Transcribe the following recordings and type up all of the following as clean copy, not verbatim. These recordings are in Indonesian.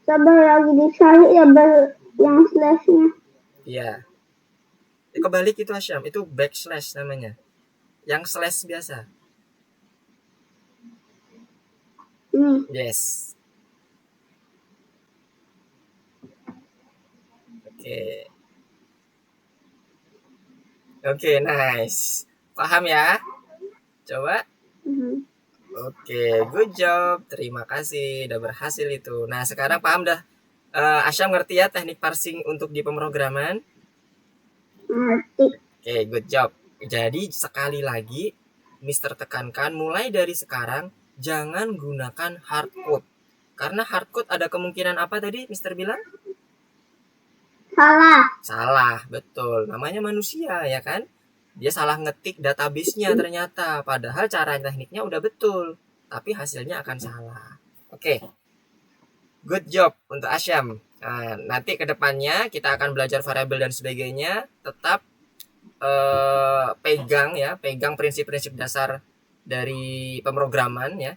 Sabar lagi dicari ya yang slashnya. Iya. Kebalik itu Asyam, itu backslash namanya. Yang slash biasa. Yes. Oke, nice. Paham ya? Coba. Oke, good job. Terima kasih, udah berhasil itu. Nah, sekarang paham dah. Asyam ngerti ya teknik parsing untuk di pemrograman? Ngerti. Oke, good job. Jadi sekali lagi, Mister tekankan mulai dari sekarang jangan gunakan hardcode. Karena hardcode ada kemungkinan apa tadi Mister bilang? Salah, betul. Namanya manusia ya kan? Dia salah ngetik database-nya ternyata. Padahal cara tekniknya udah betul. Tapi hasilnya akan salah. Oke. Good job untuk Asyam. Nah, nanti kedepannya kita akan belajar variabel dan sebagainya. Tetap pegang prinsip-prinsip dasar dari pemrograman ya.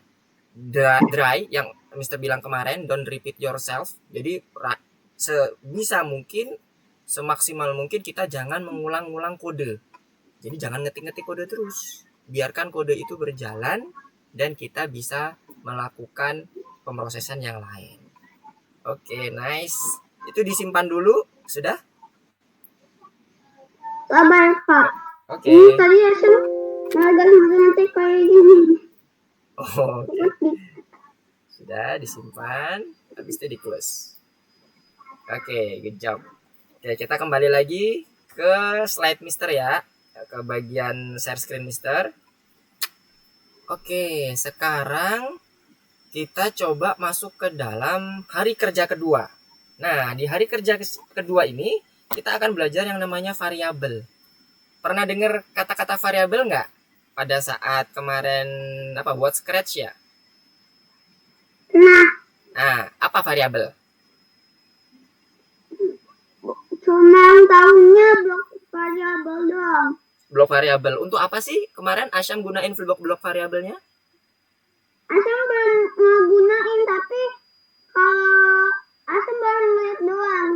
Dry yang Mister bilang kemarin, don't repeat yourself. Jadi sebisa mungkin, semaksimal mungkin kita jangan mengulang-ulang kode. Jadi jangan ngetik-ngetik kode terus. Biarkan kode itu berjalan dan kita bisa melakukan pemrosesan yang lain. Oke, nice. Itu disimpan dulu, sudah? Sabar Kak. Oke. Ini tadi Asyam ngetik kayak gini. Oke. Sudah disimpan, habis itu di close. Oke, good job. Oke, kita kembali lagi ke slide Mister ya, ke bagian share screen Mister. Oke, sekarang kita coba masuk ke dalam hari kerja kedua. Nah, di hari kerja kedua ini kita akan belajar yang namanya variabel. Pernah dengar kata-kata variabel nggak? Pada saat kemarin buat Scratch ya? Nah, apa variabel? Cuma tahunya blok variabel doang. Blok variabel. Untuk apa sih kemarin Asyam gunain blok variabelnya? Asyam belum ngegunain, tapi kalau Asyam baru lihat doang.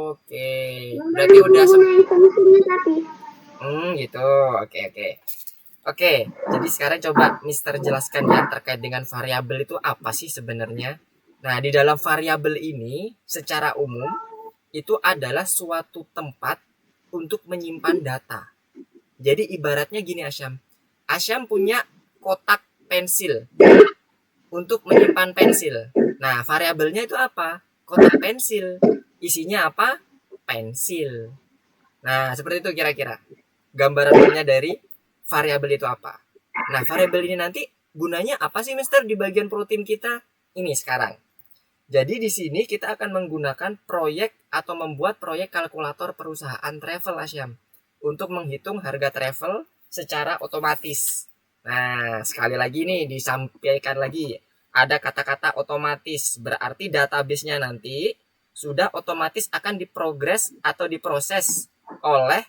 Oke. Berarti udah gunain fungsinya tapi. Gitu. Oke. Jadi sekarang coba Mister jelaskan ya terkait dengan variabel itu apa sih sebenarnya? Nah, di dalam variabel ini secara umum itu adalah suatu tempat untuk menyimpan data. Jadi ibaratnya gini Asyam. Asyam punya kotak pensil untuk menyimpan pensil. Nah, variabelnya itu apa? Kotak pensil. Isinya apa? Pensil. Nah, seperti itu kira-kira. Gambarannya dari variabel itu apa? Nah, variabel ini nanti gunanya apa sih Mister di bagian pro team kita? Ini sekarang. Jadi di sini kita akan menggunakan proyek atau membuat proyek kalkulator perusahaan travel Asyam untuk menghitung harga travel secara otomatis. Nah, sekali lagi nih disampaikan lagi ada kata-kata otomatis, berarti database-nya nanti sudah otomatis akan diprogres atau diproses oleh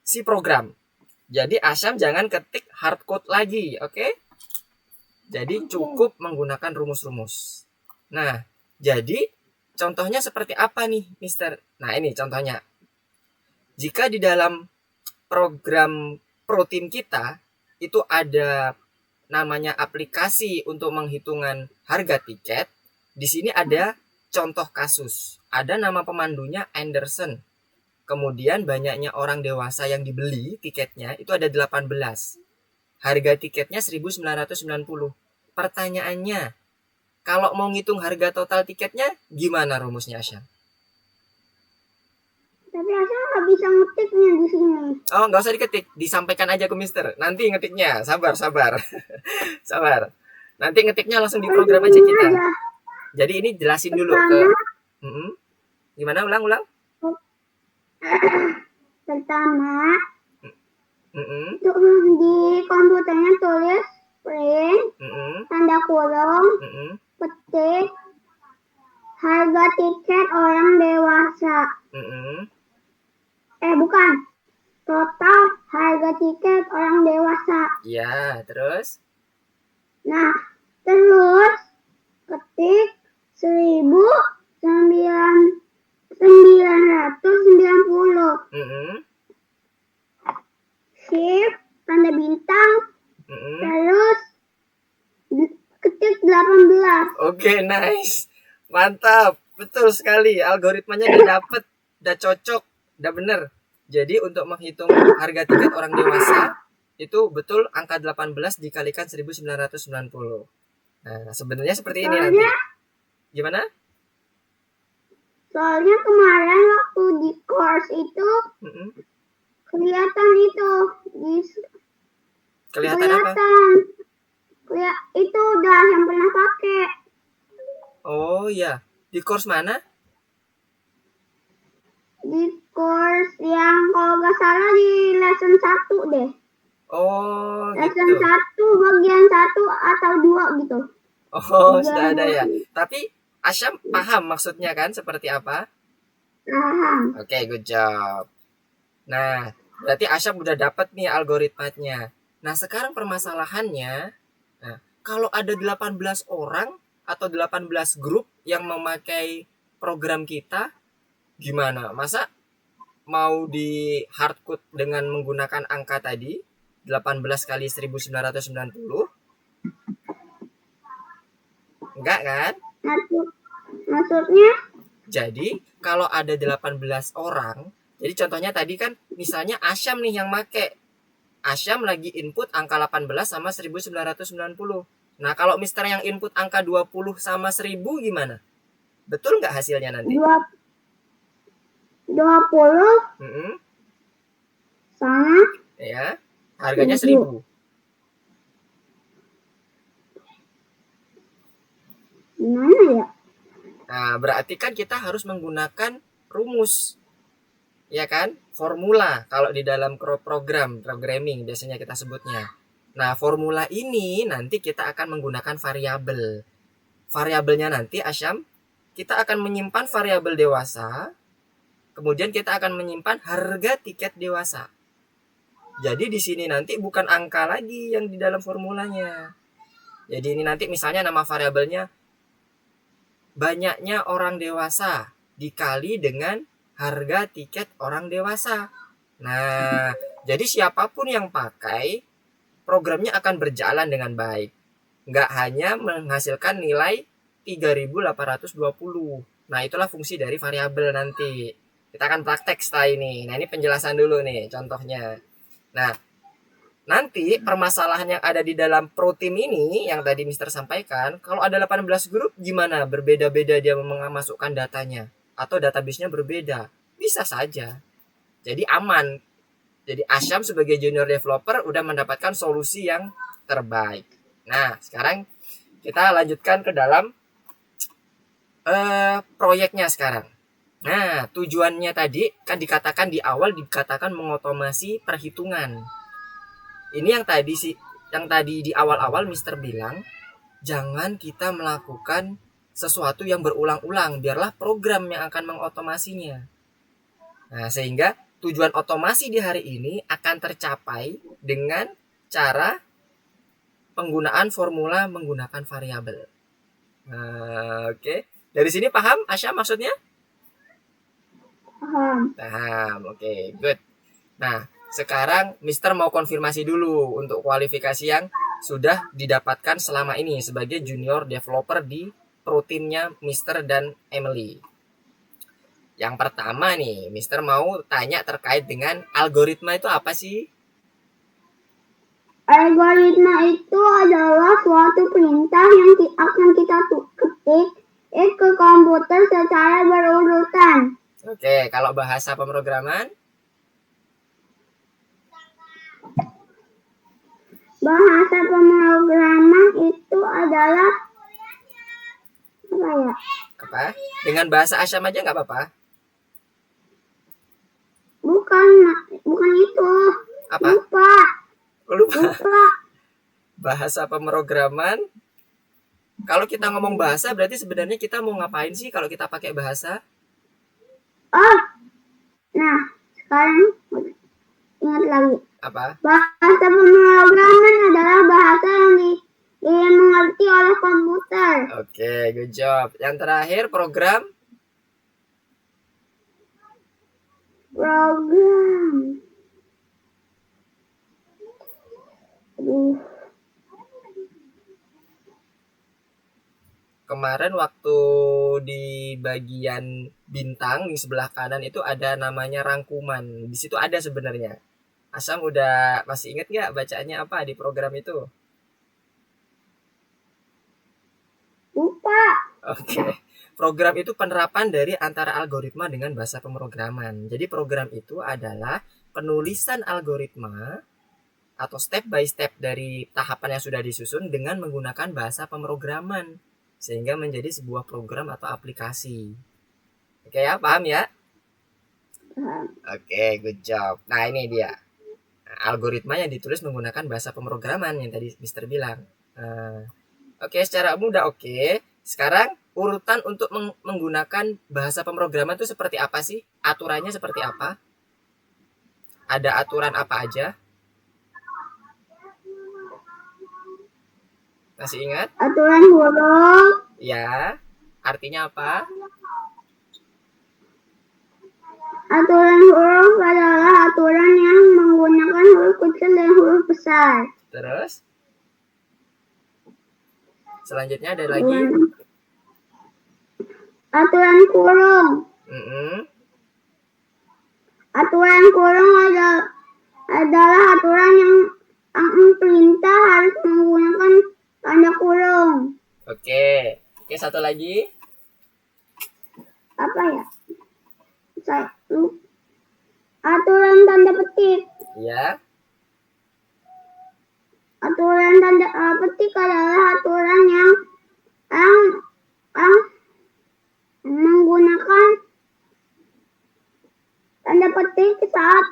si program. Jadi Asyam jangan ketik hardcode lagi, oke? Jadi cukup menggunakan rumus-rumus. Nah, jadi contohnya seperti apa nih, Mister? Nah, ini contohnya. Jika di dalam program ProTeam kita itu ada namanya aplikasi untuk menghitungan harga tiket, di sini ada contoh kasus. Ada nama pemandunya Anderson. Kemudian banyaknya orang dewasa yang dibeli tiketnya itu ada 18. Harga tiketnya 1.990. Pertanyaannya, kalau mau ngitung harga total tiketnya, gimana rumusnya Asyam? Tapi Asyam nggak bisa ngetiknya di sini. Oh, nggak usah diketik, disampaikan aja ke Mister. Nanti ngetiknya, sabar. Sabar. Nanti ngetiknya langsung di program aja kita. Jadi ini jelasin dulu ke. Gimana? Ulang. Pertama, di komputernya tulis print, tanda kurung, petik, harga tiket orang dewasa. Bukan. total harga tiket orang dewasa. Ya, terus? Nah, terus ketik 1.990. Mm-mm. Shift tanda bintang, Mm-mm. terus ketik 18. Oke, nice. Mantap. Betul sekali. Algoritmanya udah dapet, udah cocok, udah bener. Jadi untuk menghitung harga tiket orang dewasa itu betul angka 18 dikalikan 1990. Nah, sebenarnya seperti ini nanti. Gimana? Soalnya kemarin waktu di course itu Mm-mm. kelihatan itu Kelihatan apa? Itu udah yang pernah pakai. Oh iya, di course mana? Di course yang kalau nggak salah di lesson 1 deh. Oh Lesson gitu. 1 bagian 1 atau 2 gitu. Oh sudah ada ya. Tapi Asyam paham maksudnya kan seperti apa? Paham. Oke, good job. Nah, berarti Asyam udah dapat nih algoritmanya. Nah, sekarang permasalahannya, nah, kalau ada 18 orang atau 18 grup yang memakai program kita, gimana? Masa mau di hardcode dengan menggunakan angka tadi, 18 kali 1990? Enggak kan? Maksudnya? Jadi, kalau ada 18 orang, jadi contohnya tadi kan misalnya Asyam nih yang make. Asyam lagi input angka 18 sama 1990. Nah, kalau Mister yang input angka 20 sama 1000 gimana? Betul nggak hasilnya nanti? 20 sama ya, harganya 1000. Gimana ya? Nah, berarti kan kita harus menggunakan rumus. Ya kan? Formula kalau di dalam programming biasanya kita sebutnya. Nah, formula ini nanti kita akan menggunakan variabel. Variabelnya nanti Asyam, kita akan menyimpan variabel dewasa, kemudian kita akan menyimpan harga tiket dewasa. Jadi di sini nanti bukan angka lagi yang di dalam formulanya. Jadi ini nanti misalnya nama variabelnya banyaknya orang dewasa dikali dengan harga tiket orang dewasa. Nah, jadi siapapun yang pakai, programnya akan berjalan dengan baik. Nggak hanya menghasilkan nilai 3.820. Nah, itulah fungsi dari variabel nanti. Kita akan praktek setelah ini. Nah, ini penjelasan dulu nih, contohnya. Nah, nanti permasalahan yang ada di dalam pro team ini yang tadi Mister sampaikan, kalau ada 18 grup gimana? Berbeda-beda dia memasukkan datanya atau database-nya berbeda. Bisa saja. Jadi aman. Jadi Asyam sebagai junior developer udah mendapatkan solusi yang terbaik. Nah, sekarang kita lanjutkan ke dalam proyeknya sekarang. Nah, tujuannya tadi kan dikatakan di awal dikatakan mengotomasi perhitungan. Ini yang tadi di awal-awal Mister bilang, jangan kita melakukan sesuatu yang berulang-ulang, biarlah program yang akan mengotomasinya. Nah, sehingga tujuan otomasi di hari ini akan tercapai dengan cara penggunaan formula menggunakan variabel. Nah, oke. Dari sini paham Asya maksudnya? Paham. Oke, good. Nah, sekarang Mister mau konfirmasi dulu untuk kualifikasi yang sudah didapatkan selama ini sebagai junior developer di pro teamnya Mister dan Emily. Yang pertama nih, Mister mau tanya terkait dengan algoritma itu apa sih? Algoritma itu adalah suatu perintah yang akan kita ketik ke komputer secara berurutan. Oke, kalau bahasa pemrograman? Bahasa pemrograman itu adalah apa ya? Apa? Dengan bahasa Asyam aja nggak apa-apa? Bukan itu. Apa? Lupa. Bahasa pemrograman. Kalau kita ngomong bahasa, berarti sebenarnya kita mau ngapain sih kalau kita pakai bahasa? Oh, nah sekarang ingat lagi. Apa? Bahasa pemrograman adalah bahasa yang dimengerti oleh komputer. Oke, good job. Yang terakhir program. Program. Aduh. Kemarin waktu di bagian bintang di sebelah kanan itu ada namanya rangkuman. Di situ ada sebenarnya. Asam udah masih inget nggak bacaannya apa di program itu? Lupa. Oke. Program itu penerapan dari antara algoritma dengan bahasa pemrograman. Jadi program itu adalah penulisan algoritma atau step by step dari tahapan yang sudah disusun dengan menggunakan bahasa pemrograman sehingga menjadi sebuah program atau aplikasi. Oke ya, paham ya? Oke, good job. Nah, ini dia. Nah, algoritma yang ditulis menggunakan bahasa pemrograman yang tadi Mister bilang. Oke, secara umum udah oke. Sekarang urutan untuk menggunakan bahasa pemrograman itu seperti apa sih? Aturannya seperti apa? Ada aturan apa aja? Masih ingat? Aturan huruf. Ya. Artinya apa? Aturan huruf adalah aturan yang menggunakan huruf kecil dan huruf besar. Terus? Selanjutnya ada lagi? Aturan kurung. Aturan kurung adalah aturan yang perintah harus menggunakan tanda kurung. Oke, satu lagi. Apa ya? Saya lupa. Aturan tanda petik. Ya. Aturan tanda petik adalah aturan yang menggunakan tanda petik saat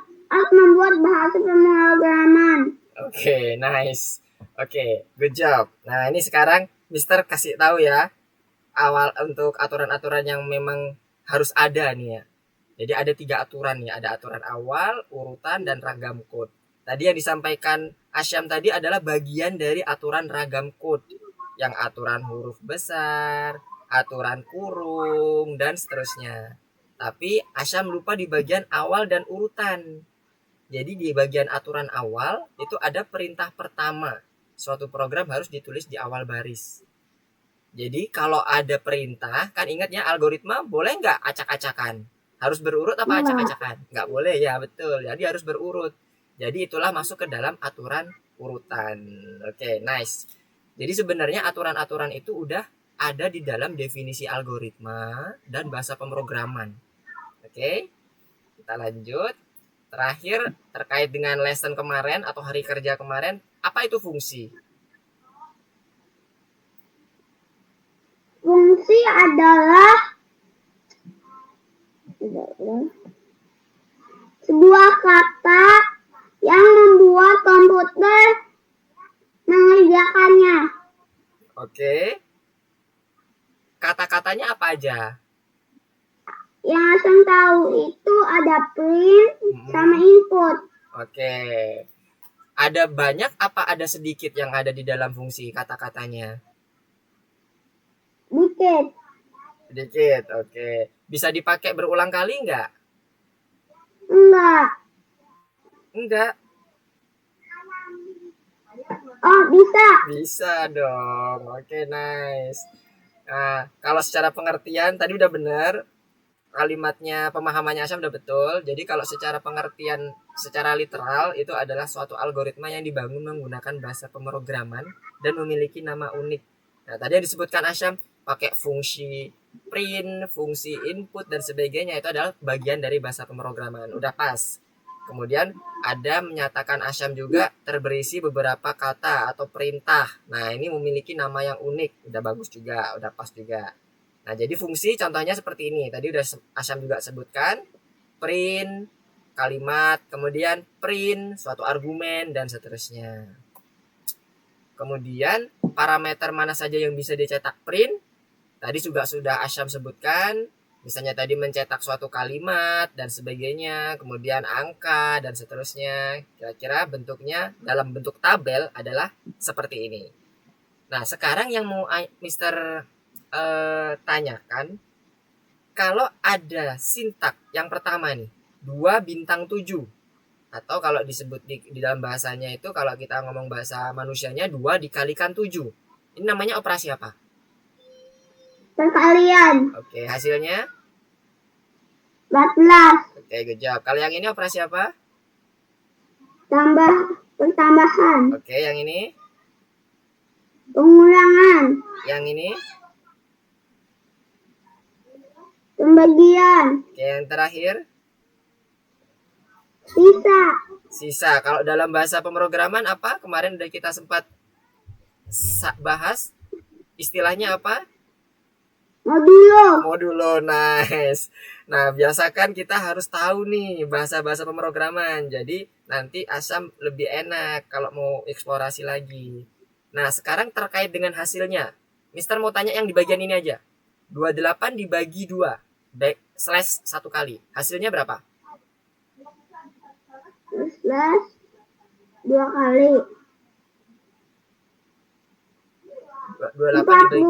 membuat bahasa pemrograman. Oke, nice. Oke, good job. Nah, ini sekarang Mister kasih tahu ya awal untuk aturan-aturan yang memang harus ada nih ya. Jadi ada 3 aturan nih, ada aturan awal, urutan, dan ragam code. Tadi yang disampaikan Asyam tadi adalah bagian dari aturan ragam code. Yang aturan huruf besar, aturan kurung, dan seterusnya. Tapi Asyam lupa di bagian awal dan urutan. Jadi di bagian aturan awal itu ada perintah pertama. Suatu program harus ditulis di awal baris. Jadi kalau ada perintah, kan ingatnya algoritma boleh nggak acak-acakan? Harus berurut apa acak-acakan? Nggak boleh ya, betul. Jadi harus berurut. Jadi itulah masuk ke dalam aturan urutan. Oke, nice. Jadi sebenarnya aturan-aturan itu udah ada di dalam definisi algoritma dan bahasa pemrograman. Oke, kita lanjut. Terakhir, terkait dengan lesson kemarin atau hari kerja kemarin, apa itu fungsi? Fungsi adalah sebuah kata yang membuat komputer mengerjakannya. Oke. Kata-katanya apa aja? Yang Asam tahu itu ada print sama input. Oke. Ada banyak apa ada sedikit yang ada di dalam fungsi kata-katanya? Dikit. Sedikit, oke. Bisa dipakai berulang kali nggak? Enggak. Enggak. Oh, bisa. Bisa dong. Oke, nice. Nah, kalau secara pengertian tadi udah bener. Kalimatnya, pemahamannya Asyam udah betul. Jadi kalau secara pengertian secara literal itu adalah suatu algoritma yang dibangun menggunakan bahasa pemrograman dan memiliki nama unik. Nah, tadi yang disebutkan Asyam pakai fungsi print, fungsi input dan sebagainya itu adalah bagian dari bahasa pemrograman. Udah pas. Kemudian ada menyatakan Asyam juga terberisi beberapa kata atau perintah. Nah, ini memiliki nama yang unik. Udah bagus juga, udah pas juga. Nah, jadi fungsi contohnya seperti ini. Tadi udah Asyam juga sebutkan. Print, kalimat, kemudian print, suatu argumen, dan seterusnya. Kemudian parameter mana saja yang bisa dicetak print. Tadi juga sudah Asyam sebutkan. Misalnya tadi mencetak suatu kalimat dan sebagainya, kemudian angka dan seterusnya. Kira-kira bentuknya dalam bentuk tabel adalah seperti ini. Nah, sekarang yang mau Mister tanyakan, kalau ada sintak yang pertama nih, 2 bintang 7. Atau kalau disebut di dalam bahasanya itu, kalau kita ngomong bahasa manusianya, 2 dikalikan 7. Ini namanya operasi apa? Perkalian. Oke, hasilnya? 14. Oke, good job. Kalau yang ini operasi apa? Pertambahan. Oke, yang ini? Pengulangan. Yang ini? Pembagian. Oke, yang terakhir? Sisa. Sisa. Kalau dalam bahasa pemrograman apa? Kemarin udah kita sempat bahas. Istilahnya apa? Modulo, nice. Nah, biasakan kita harus tahu nih bahasa-bahasa pemrograman. Jadi nanti Asam lebih enak kalau mau eksplorasi lagi. Nah, sekarang terkait dengan hasilnya. Mister mau tanya yang di bagian ini aja. 28 dibagi 2. Slash 1 kali. Hasilnya berapa? Slash 2 kali. 28 dibagi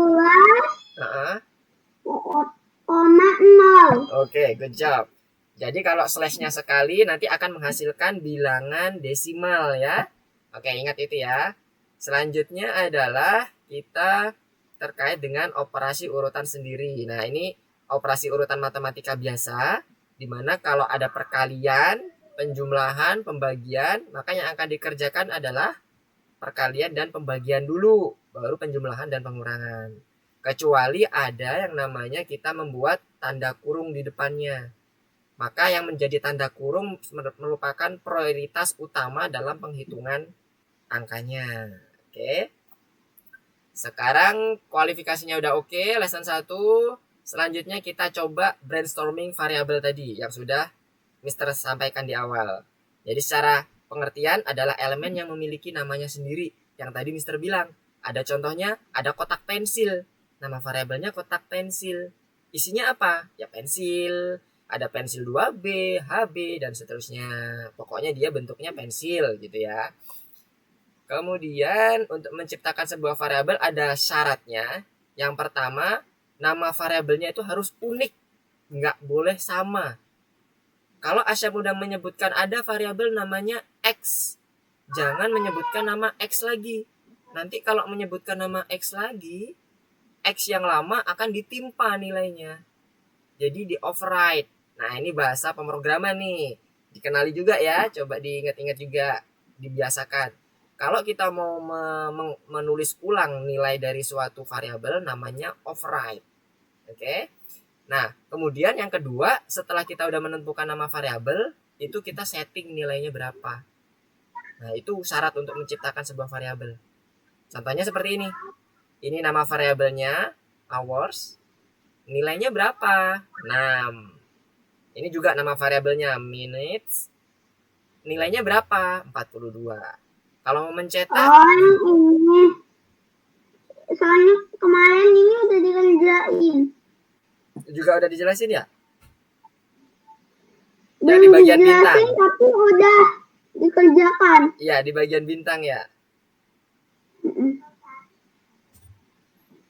14,0. Oke, good job. Jadi kalau slashnya sekali nanti akan menghasilkan bilangan desimal ya. Oke, ingat itu ya. Selanjutnya adalah kita terkait dengan operasi urutan sendiri. Nah, ini operasi urutan matematika biasa, di mana kalau ada perkalian, penjumlahan, pembagian, maka yang akan dikerjakan adalah perkalian dan pembagian dulu, baru penjumlahan dan pengurangan. Kecuali ada yang namanya kita membuat tanda kurung di depannya. Maka yang menjadi tanda kurung merupakan prioritas utama dalam penghitungan angkanya. Oke. Sekarang kualifikasinya udah oke, lesson 1. Selanjutnya kita coba brainstorming variabel tadi yang sudah Mister sampaikan di awal. Jadi secara pengertian adalah elemen yang memiliki namanya sendiri. Yang tadi Mister bilang. Ada contohnya, ada kotak pensil. Nama variabelnya kotak pensil. Isinya apa? Ya pensil. Ada pensil 2B, HB, dan seterusnya. Pokoknya dia bentuknya pensil gitu ya. Kemudian untuk menciptakan sebuah variabel ada syaratnya. Yang pertama, nama variabelnya itu harus unik. Nggak boleh sama. Kalau Asyam udah menyebutkan ada variabel namanya X, jangan menyebutkan nama X lagi. Nanti kalau menyebutkan nama X lagi, X yang lama akan ditimpa nilainya. Jadi di override. Nah, ini bahasa pemrograman nih. Dikenali juga ya, coba diingat-ingat juga, dibiasakan. Kalau kita mau menulis ulang nilai dari suatu variabel namanya override. Oke. Nah, kemudian yang kedua, setelah kita udah menentukan nama variabel, itu kita setting nilainya berapa. Nah, itu syarat untuk menciptakan sebuah variabel. Contohnya seperti ini. Ini nama variabelnya hours. Nilainya berapa? 6. Ini juga nama variabelnya minutes. Nilainya berapa? 42. Kalau mau mencetak, ini. Soalnya kemarin ini udah dikerjain. Juga udah dijelasin ya? Belum di bagian bintang. Tapi udah dikerjakan. Iya, di bagian bintang ya.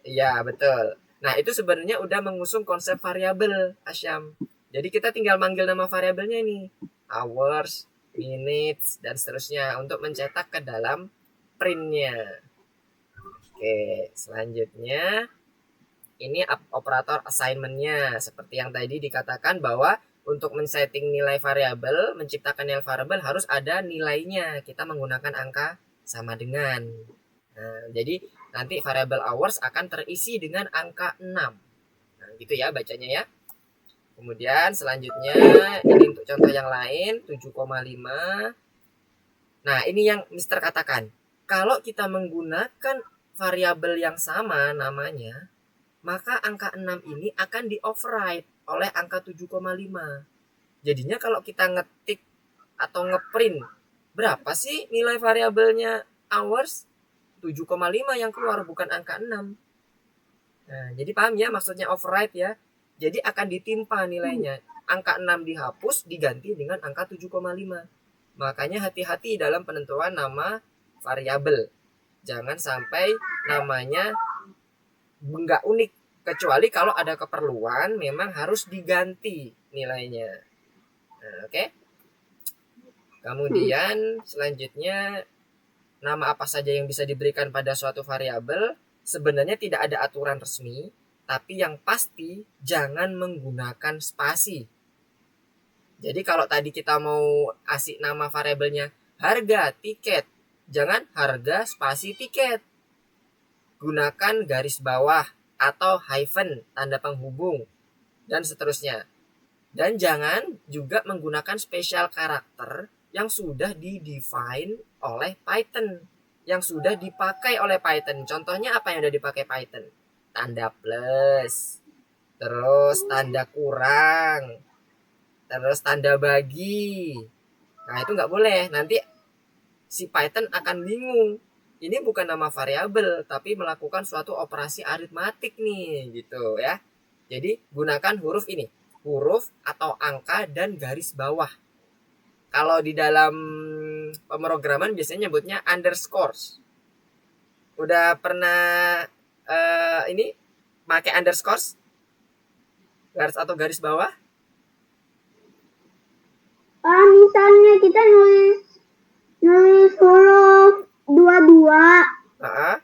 Iya, betul. Nah, itu sebenarnya udah mengusung konsep variabel, Asyam. Jadi kita tinggal manggil nama variabelnya nih. Hours, minutes, dan seterusnya untuk mencetak ke dalam printnya. Oke, selanjutnya ini operator assignment-nya. Seperti yang tadi dikatakan bahwa untuk men-setting nilai variabel, menciptakan nilai variabel harus ada nilainya. Kita menggunakan angka sama dengan. Nah, jadi nanti variabel hours akan terisi dengan angka 6. Nah, gitu ya bacanya ya. Kemudian selanjutnya ini untuk contoh yang lain 7,5. Nah, ini yang Mister katakan. Kalau kita menggunakan variabel yang sama namanya, maka angka 6 ini akan di-override oleh angka 7,5. Jadinya kalau kita ngetik atau ngeprint, berapa sih nilai variabelnya hours? 7,5 yang keluar, bukan angka 6. Nah, jadi paham ya maksudnya override ya. Jadi akan ditimpa nilainya. Angka 6 dihapus diganti dengan angka 7,5. Makanya hati-hati dalam penentuan nama variabel. Jangan sampai namanya nggak unik. Kecuali kalau ada keperluan memang harus diganti nilainya. Nah, oke. Kemudian selanjutnya nama apa saja yang bisa diberikan pada suatu variabel sebenarnya tidak ada aturan resmi, tapi yang pasti jangan menggunakan spasi. Jadi kalau tadi kita mau kasih nama variabelnya harga tiket, jangan harga spasi tiket. Gunakan garis bawah atau hyphen tanda penghubung dan seterusnya. Dan jangan juga menggunakan special karakter yang sudah di-define oleh Python, yang sudah dipakai oleh Python. Contohnya apa yang sudah dipakai Python? Tanda plus, terus tanda kurang, terus tanda bagi. Nah itu nggak boleh, nanti si Python akan bingung. Ini bukan nama variabel, tapi melakukan suatu operasi aritmatik nih, gitu ya. Jadi gunakan huruf ini, huruf atau angka dan garis bawah. Kalau di dalam pemrograman biasanya nyebutnya underscores. Udah pernah ini pakai underscores? Garis atau garis bawah? Misalnya kita nulis huruf 22. Nah,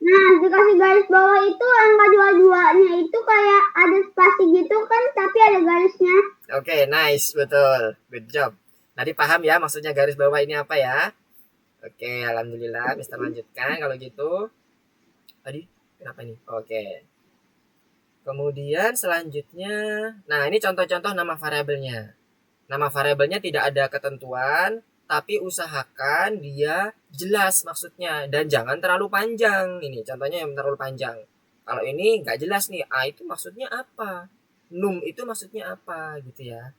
Nah, dikasih garis bawah itu angka 22-nya itu kayak ada spasi gitu kan, tapi ada garisnya. Oke, nice, betul. Good job. Tadi paham ya maksudnya garis bawah ini apa ya? Oke, alhamdulillah. Mister lanjutkan kalau gitu. Tadi kenapa ini? Oke. Kemudian selanjutnya, nah ini contoh-contoh nama variabelnya. Nama variabelnya tidak ada ketentuan, tapi usahakan dia jelas maksudnya dan jangan terlalu panjang. Ini contohnya yang terlalu panjang. Kalau ini nggak jelas nih, A itu maksudnya apa? Num itu maksudnya apa gitu ya.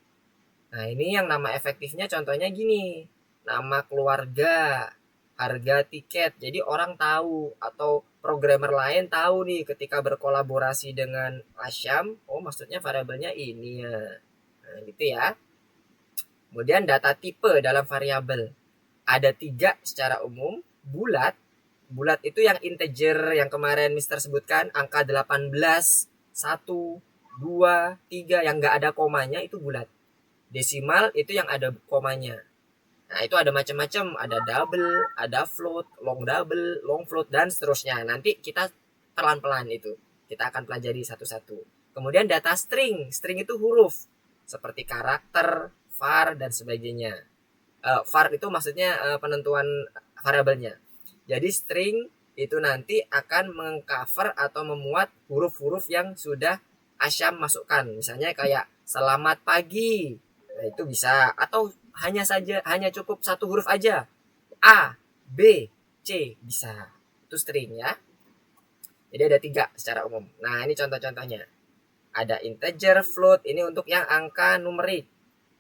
Nah ini yang nama efektifnya contohnya gini. Nama keluarga, harga tiket. Jadi orang tahu atau programmer lain tahu nih ketika berkolaborasi dengan Asyam, oh maksudnya variabelnya ini ya. Nah gitu ya. Kemudian data tipe dalam variabel. Ada 3 secara umum. Bulat. Bulat itu yang integer yang kemarin Mister sebutkan. Angka 18, 1, 2, 3 yang nggak ada komanya itu bulat. Desimal itu yang ada komanya. Nah itu ada macam-macam. Ada double, ada float, long double, long float, dan seterusnya. Nanti kita pelan-pelan itu. Kita akan pelajari satu-satu. Kemudian data string. String itu huruf. Seperti karakter, var, dan sebagainya. Var itu maksudnya penentuan variabelnya. Jadi string itu nanti akan mengcover atau memuat huruf-huruf yang sudah Asyam masukkan. Misalnya kayak selamat pagi. Nah, itu bisa atau hanya cukup satu huruf aja. A, B, C bisa. Itu string ya. Jadi ada 3 secara umum. Nah, ini contoh-contohnya. Ada integer, float, ini untuk yang angka numerik.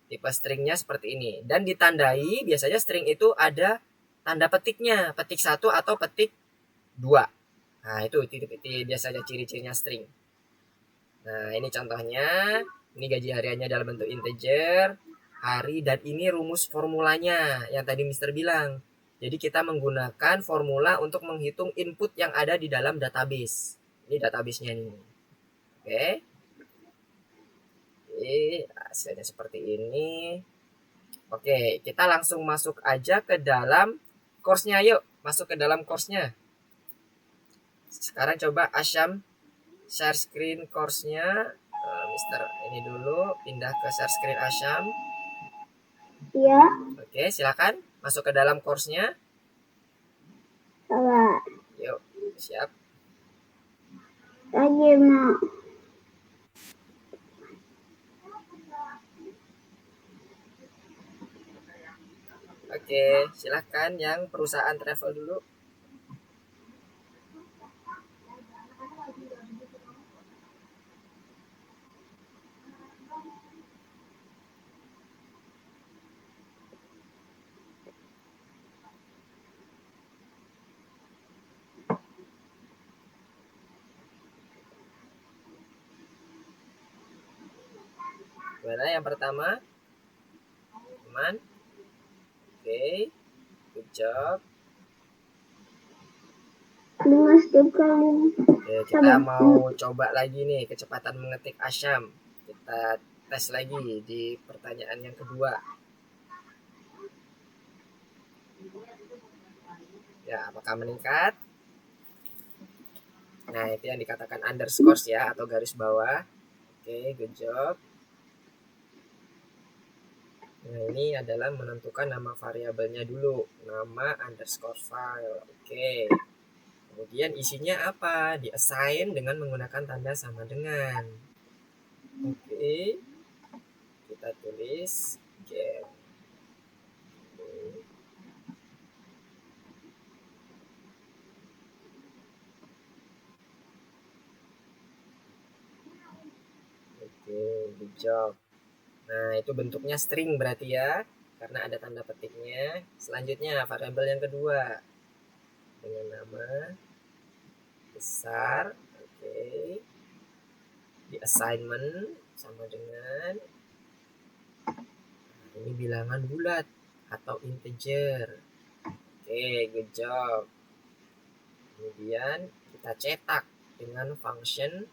Tipe stringnya seperti ini. Dan ditandai biasanya string itu ada tanda petiknya. Petik 1 atau petik 2. Nah itu biasanya ciri-cirinya string. Nah ini contohnya. Ini gaji hariannya dalam bentuk integer. Hari dan ini rumus formulanya. Yang tadi Mister bilang. Jadi kita menggunakan formula untuk menghitung input yang ada di dalam database. Ini databasenya nih. Oke. Hasilnya seperti ini. Oke, kita langsung masuk aja ke dalam course-nya. Yuk, masuk ke dalam course-nya. Sekarang coba Asyam share screen course-nya. Mister ini dulu, pindah ke share screen Asyam. Iya. Oke, silakan masuk ke dalam course-nya. Salah. Yuk, siap. Lagi mau. Oke, silakan yang perusahaan travel dulu. Gimana yang pertama? Aman? Oke, good job. 5 setiap kali. Oke, kita mau coba lagi nih kecepatan mengetik Asyam. Kita tes lagi di pertanyaan yang kedua. Ya, apakah meningkat? Nah, itu yang dikatakan underscore ya, atau garis bawah. Oke, good job. Nah, ini adalah menentukan nama variabelnya dulu. Nama underscore file. Oke. Kemudian isinya apa? Di-assign dengan menggunakan tanda sama dengan. Oke. Kita tulis get. Oke, good job. Nah, itu bentuknya string berarti ya, karena ada tanda petiknya. Selanjutnya, variabel yang kedua dengan nama besar. Oke. Di assignment sama dengan ini bilangan bulat atau integer. Oke, good job. Kemudian kita cetak dengan function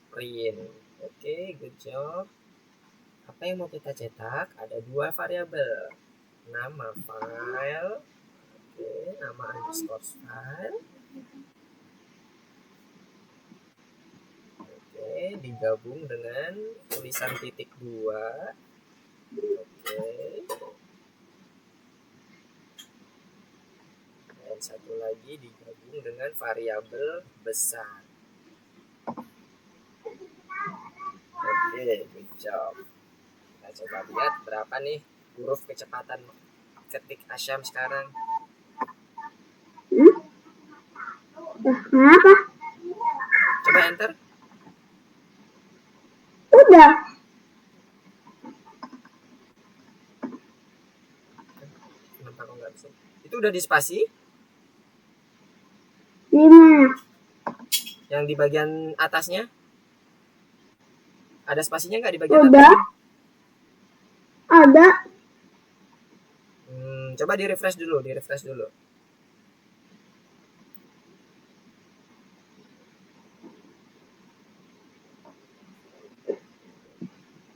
print. Oke, good job. Apa yang mau kita cetak? Ada dua variabel. Nama file. Oke, nama underscore file. Oke, digabung dengan tulisan titik 2. Oke. Dan satu lagi digabung dengan variabel besar. Oke, good job. Kita coba lihat berapa nih huruf kecepatan ketik Asyam sekarang. Kenapa? Coba enter. Udah. Kenapa kok nggak bisa? Itu udah di spasi? 5. Yang di bagian atasnya? Ada spasinya nggak di bagian Udah. atasnya? Ada. Coba di refresh dulu,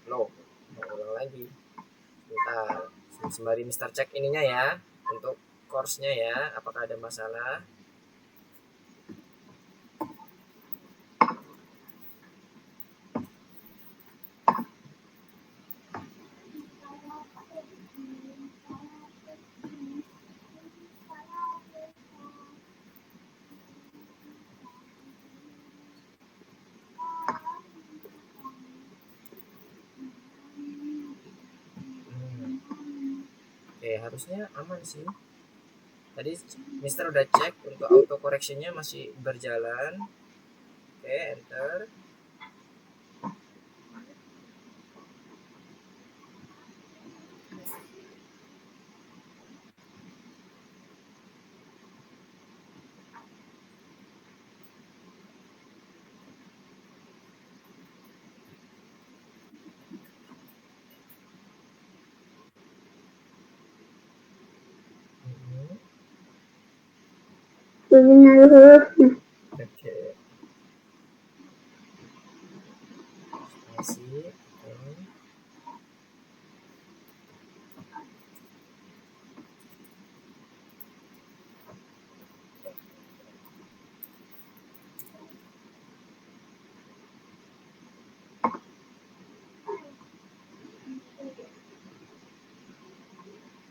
Loh, mau ulang lagi. Bentar, sembari Mister cek ininya ya, untuk course-nya ya, apakah ada masalah? Oke, harusnya aman sih. Tadi Mister udah cek untuk auto correction-nya masih berjalan. Oke, enter. Tulisan hurufnya. Oke. Spasi. Oke.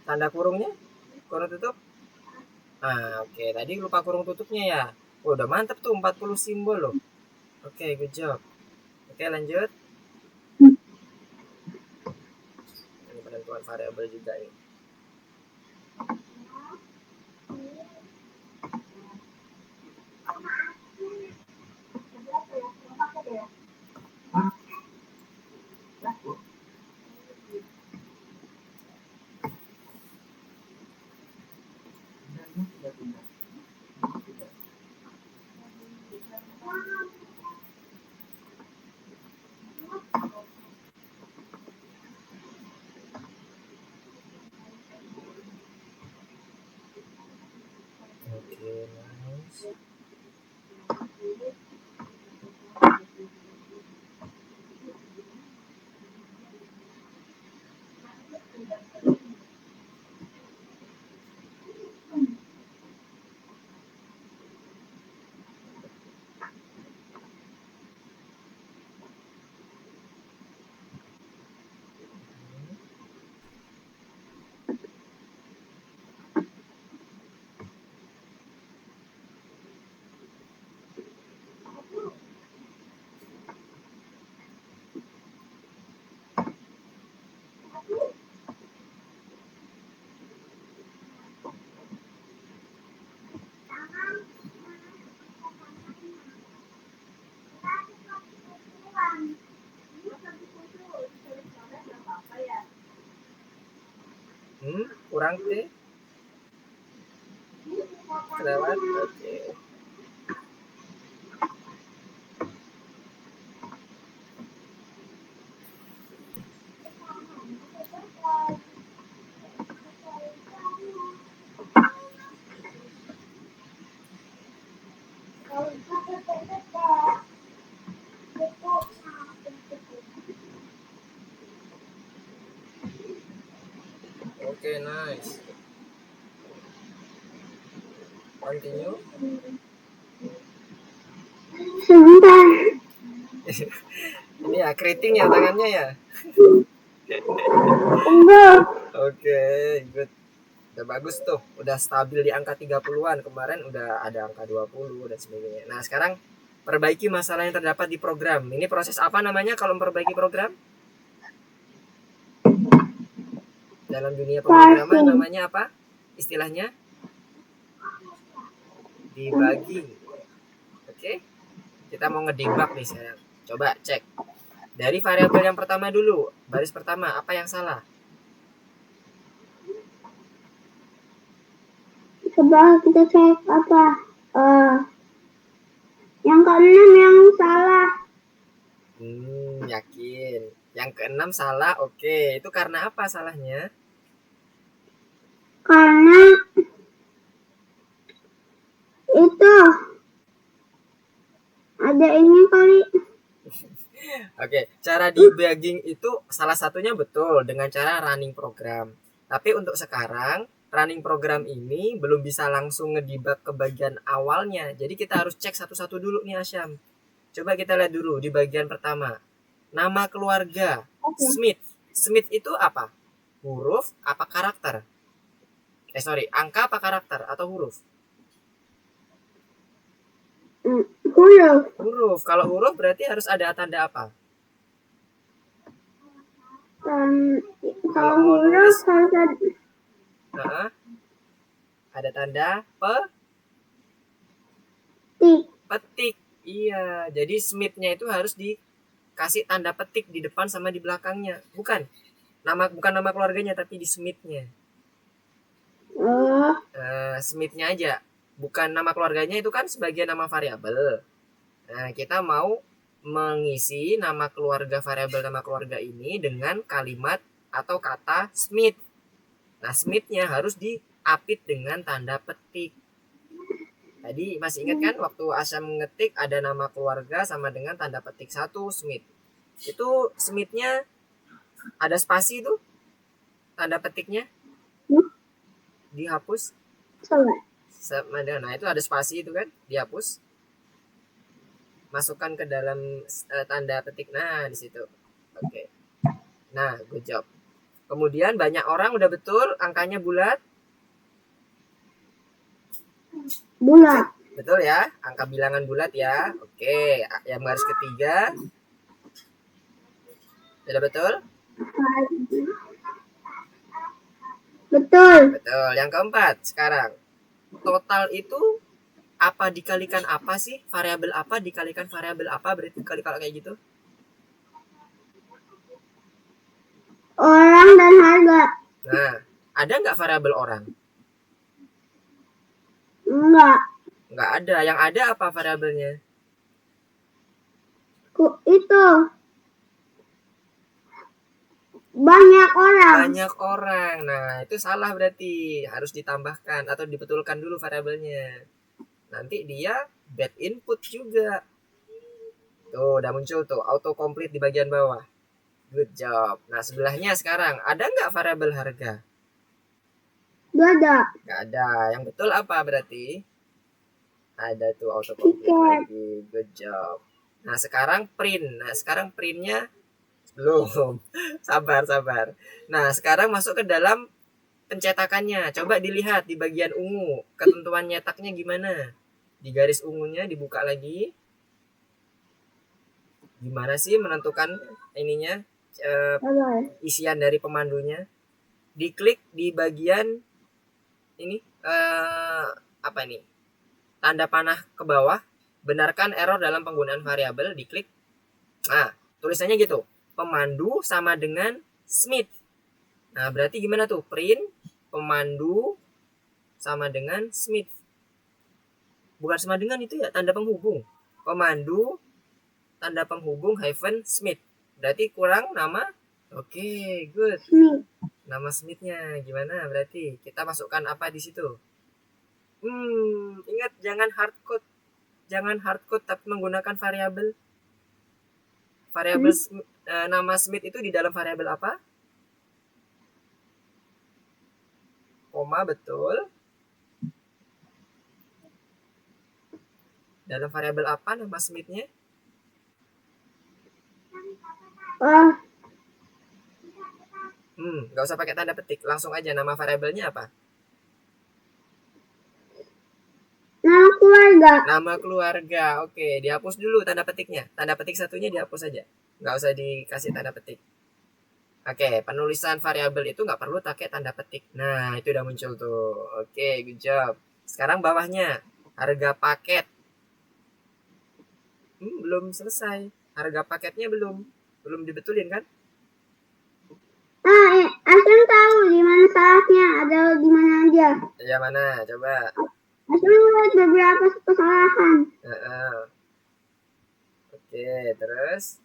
Tanda kurungnya? Kurung tutup? Oke. Tadi lupa kurung tutupnya ya. Udah mantep tuh 40 simbol loh. Oke, good job. Oke, lanjut. Ini penentuan variabel juga nih. Oke, nice. Kurang T. Kelewat. Oke. Oke, nice. Continue. Sebentar. Ini ya keriting ya tangannya ya. Enggak. Oke, good. Udah bagus tuh. Udah stabil di angka 30-an. Kemarin udah ada angka 20 dan sebagainya. Nah, sekarang perbaiki masalah yang terdapat di program. Ini proses apa namanya kalau memperbaiki program? Dalam dunia pemrograman namanya apa? Istilahnya? Debugging. Oke. Kita mau ngedebug nih sekarang. Coba cek. Dari variabel yang pertama dulu. Baris pertama, apa yang salah? Coba kita cek apa? Yang keenam yang salah. Yakin. Yang keenam salah, oke. Itu karena apa salahnya? Karena itu ada ini kali. Oke, cara debugging itu salah satunya betul dengan cara running program. Tapi untuk sekarang, running program ini belum bisa langsung ngedebug ke bagian awalnya. Jadi kita harus cek satu-satu dulu nih Asyam. Coba kita lihat dulu di bagian pertama. Nama keluarga, Smith. Smith itu apa? Huruf apa karakter? Angka apa karakter atau huruf? Huruf. Huruf. Kalau huruf berarti harus ada tanda apa? Kalau huruf harus ada. Ada tanda petik. Iya, jadi Smith-nya itu harus dikasih tanda petik di depan sama di belakangnya. Bukan nama keluarganya tapi di Smith-nya. Smith-nya aja. Bukan nama keluarganya, itu kan sebagai nama variabel. Nah, kita mau mengisi nama keluarga variabel nama keluarga ini dengan kalimat atau kata Smith. Nah, Smith-nya harus diapit dengan tanda petik. Tadi masih ingat kan waktu Asyam ngetik ada nama keluarga sama dengan tanda petik 1 Smith. Itu Smith-nya ada spasi tuh tanda petiknya dihapus. Nah, itu ada spasi itu kan dihapus. Masukkan ke dalam tanda petik. Nah, di situ. Oke. Nah, good job. Kemudian banyak orang udah betul angkanya bulat. Bulat. Betul ya, angka bilangan bulat ya. Oke, yang baris ketiga. Sudah betul? Betul. Betul. Yang keempat sekarang. Total itu apa dikalikan apa sih? Variabel apa dikalikan variabel apa? Berarti kalau kayak gitu. Orang dan harga. Nah, ada nggak variabel orang? Enggak. Nggak ada. Yang ada apa variabelnya? Itu. Banyak orang. Banyak orang. Nah, itu salah berarti. Harus ditambahkan atau dibetulkan dulu variabelnya. Nanti dia bad input juga. Tuh, udah muncul tuh auto complete di bagian bawah. Good job. Nah, sebelahnya sekarang ada nggak variabel harga? Gak ada. Nggak ada. Yang betul apa berarti? Ada tuh auto complete Tiket. lagi. Good job. Nah, sekarang print. Nah, sekarang printnya belum. Sabar, sabar. Nah, sekarang masuk ke dalam pencetakannya. Coba dilihat di bagian ungu. Ketentuan nyetaknya gimana? Di garis ungunya dibuka lagi. Gimana sih menentukan ininya? Isian dari pemandunya. Diklik di bagian ini apa ini? Tanda panah ke bawah. Benarkan error dalam penggunaan variabel, diklik. Nah, tulisannya gitu. Pemandu sama dengan Smith. Nah, berarti gimana tuh? Print pemandu sama dengan Smith. Bukan sama dengan itu ya, tanda penghubung. Pemandu tanda penghubung hyphen Smith. Berarti kurang nama. Oke, good. Smith. Nama Smithnya gimana berarti? Kita masukkan apa di situ? Ingat jangan hardcode. Jangan hardcode tapi menggunakan variabel. Variabel nama Smith itu di dalam variabel apa? Koma, betul. Dalam variabel apa nama Smith-nya? Nggak usah pakai tanda petik, langsung aja nama variabelnya apa? Nama keluarga. Nama keluarga, oke. Dihapus dulu tanda petiknya. Tanda petik satunya dihapus aja. Nggak usah dikasih tanda petik. Oke, penulisan variabel itu nggak perlu pakai tanda petik. Nah, itu udah muncul tuh. Oke, good job. Sekarang bawahnya, harga paket. Belum selesai. Harga paketnya belum dibetulin kan? Asam tahu di mana salahnya, ada di mana aja. Ya mana? Coba. Asam lihat beberapa kesalahan. Oke, terus?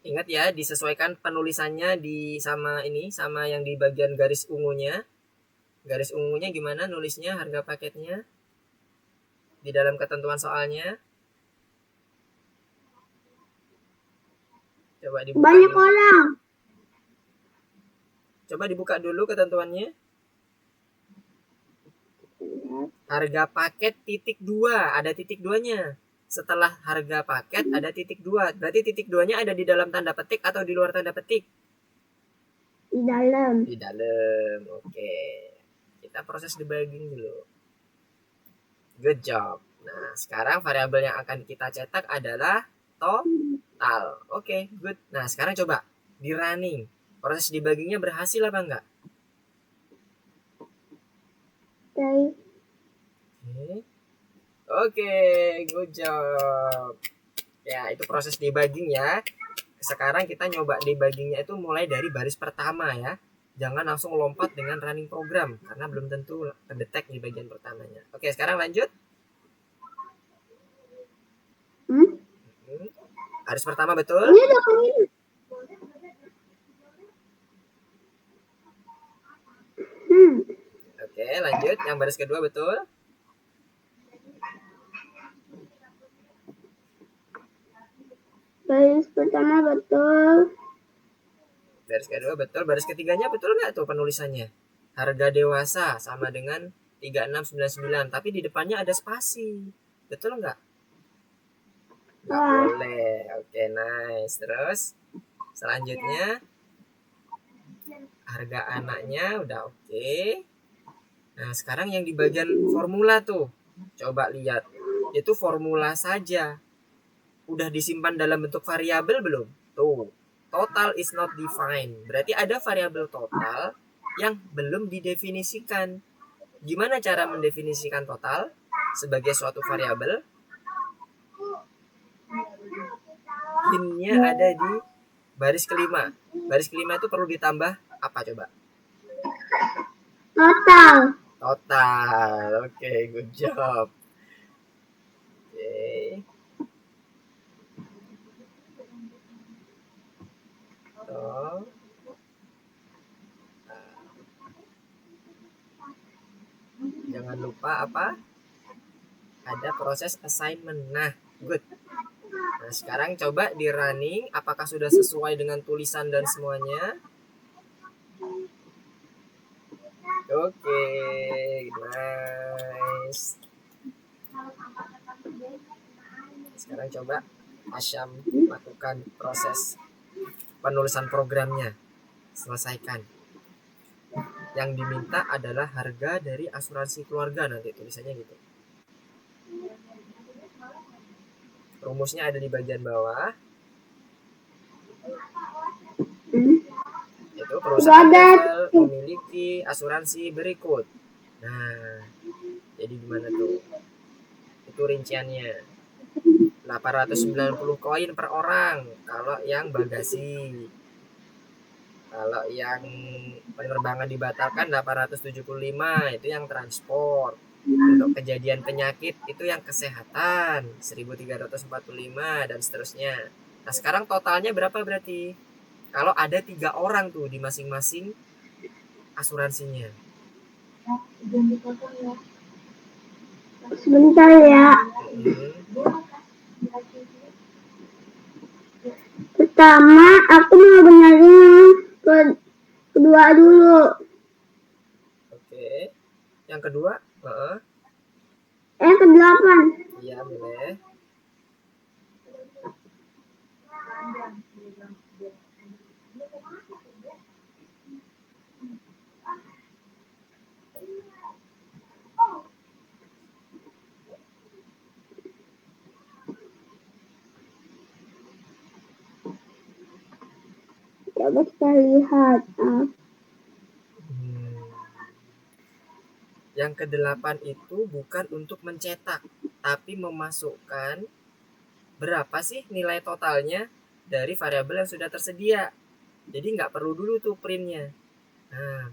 Ingat ya, disesuaikan penulisannya sama yang di bagian garis ungunya. Garis ungunya gimana nulisnya harga paketnya? Di dalam ketentuan soalnya. Coba dibuka. Banyak dulu. orang. Coba dibuka dulu ketentuannya. Harga paket titik 2, ada titik 2-nya. Setelah harga paket ada titik 2. Berarti titik 2-nya ada di dalam tanda petik atau di luar tanda petik? Di dalam. Di dalam. Oke. Kita proses debugging dulu. Good job. Nah, sekarang variabel yang akan kita cetak adalah total. Oke, good. Nah, sekarang coba di running. Proses debuggingnya berhasil apa enggak? Oke, good job. Ya, itu proses debugging ya. Sekarang kita nyoba debuggingnya itu mulai dari baris pertama ya. Jangan langsung lompat dengan running program karena belum tentu terdetek di bagian pertamanya. Oke, sekarang lanjut. Baris pertama betul? Oke, lanjut. Yang baris kedua betul? Baris pertama betul. Baris kedua betul. Baris ketiganya betul nggak tuh penulisannya? Harga dewasa sama dengan 3699. Tapi di depannya ada spasi. Betul nggak? Nggak boleh. Oke, nice. Terus selanjutnya harga anaknya udah oke. Nah, sekarang yang di bagian formula tuh. Coba lihat. Itu formula saja. Udah disimpan dalam bentuk variabel belum? Tuh, total is not defined. Berarti ada variabel total yang belum didefinisikan. Gimana cara mendefinisikan total sebagai suatu variabel? Hint-nya ada di baris kelima. Baris kelima itu perlu ditambah apa coba? Total. Total. Oke, good job. Oke. Betul. Jangan lupa apa? Ada proses assignment. Nah, good. Nah, sekarang coba di running. Apakah sudah sesuai dengan tulisan dan semuanya? Oke, nice. Sekarang coba Asyam lakukan proses penulisan programnya. Selesaikan. Yang diminta adalah harga dari asuransi keluarga, nanti tulisannya gitu. Rumusnya ada di bagian bawah. Itu perusahaan travel memiliki asuransi berikut. Nah, jadi gimana tuh? Itu rinciannya. 890 koin per orang kalau yang bagasi. Kalau yang penerbangan dibatalkan 875, itu yang transport. Untuk kejadian penyakit itu yang kesehatan 1345 dan seterusnya. Nah, sekarang totalnya berapa berarti? Kalau ada 3 orang tuh di masing-masing asuransinya. Sebentar ya. Pertama, aku mau benerin yang kedua dulu. Oke. Yang kedua? Ke-8. Iya, boleh. Coba kita lihat. Yang ke-8 itu bukan untuk mencetak, tapi memasukkan berapa sih nilai totalnya dari variabel yang sudah tersedia. Jadi nggak perlu dulu tuh printnya. Nah,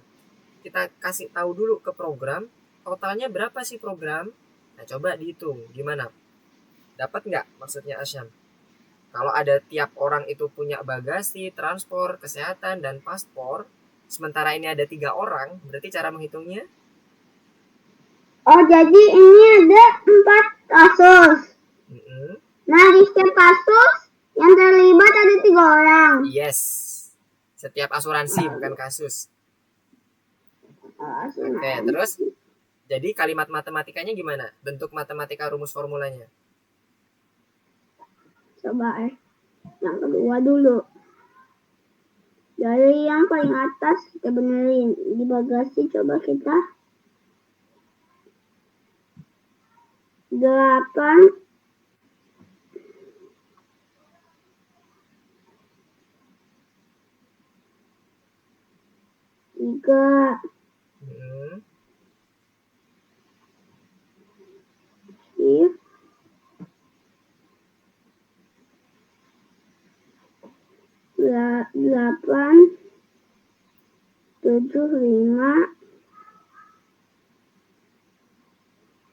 kita kasih tahu dulu ke program, totalnya berapa sih program? Nah, coba dihitung. Gimana? Dapat nggak maksudnya Asyam? Kalau ada tiap orang itu punya bagasi, transport, kesehatan, dan paspor, sementara ini ada 3 orang, berarti cara menghitungnya? Oh, jadi ini ada 4 kasus. Nah, di setiap kasus yang terlibat ada 3 orang. Yes. Setiap asuransi, bukan kasus. Oke, terus jadi kalimat matematikanya gimana? Bentuk matematika rumus formulanya? Coba yang kedua dulu. Dari yang paling atas kita benerin. Di bagasi coba kita 8 3 shift 8 7 5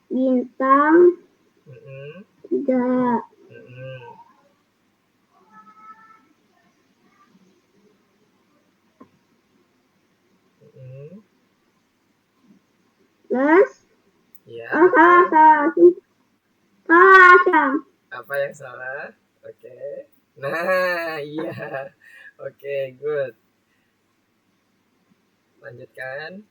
bintang 3. Plus Ya. salah. Apa yang salah? Oke. Nah, iya. Oke, good. Lanjutkan.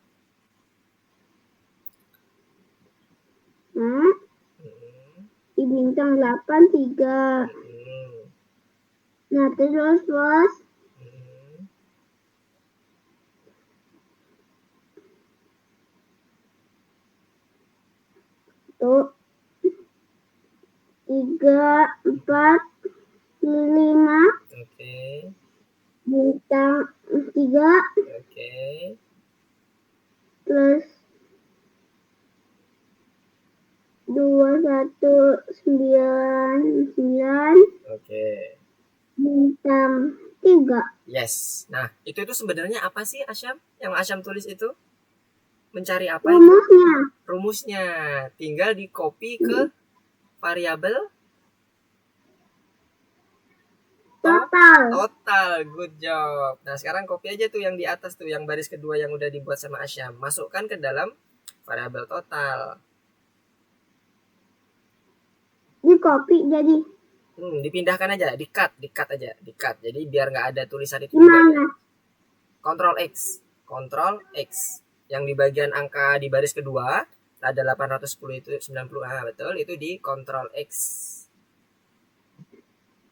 Di bintang 8 3. Nah, terus plus tuh 3 4 5. Oke. Bintang 3. Oke. Plus 2 1 9 9. Oke. Bintang 3. Yes. Nah, itu sebenarnya apa sih Asyam? Yang Asyam tulis itu? Mencari apa rumusnya? Itu? Rumusnya. Tinggal di copy ke variabel Total. Total, good job. Nah, sekarang copy aja tuh yang di atas tuh, yang baris kedua yang udah dibuat sama Asyam. Masukkan ke dalam variabel total. Di copy jadi Dipindahkan aja, di-cut aja, di-cut. Jadi biar nggak ada tulisan itu juga. gimana? Ctrl X. Yang di bagian angka di baris kedua, ada 810 itu 90. Ah, betul, itu di Ctrl X.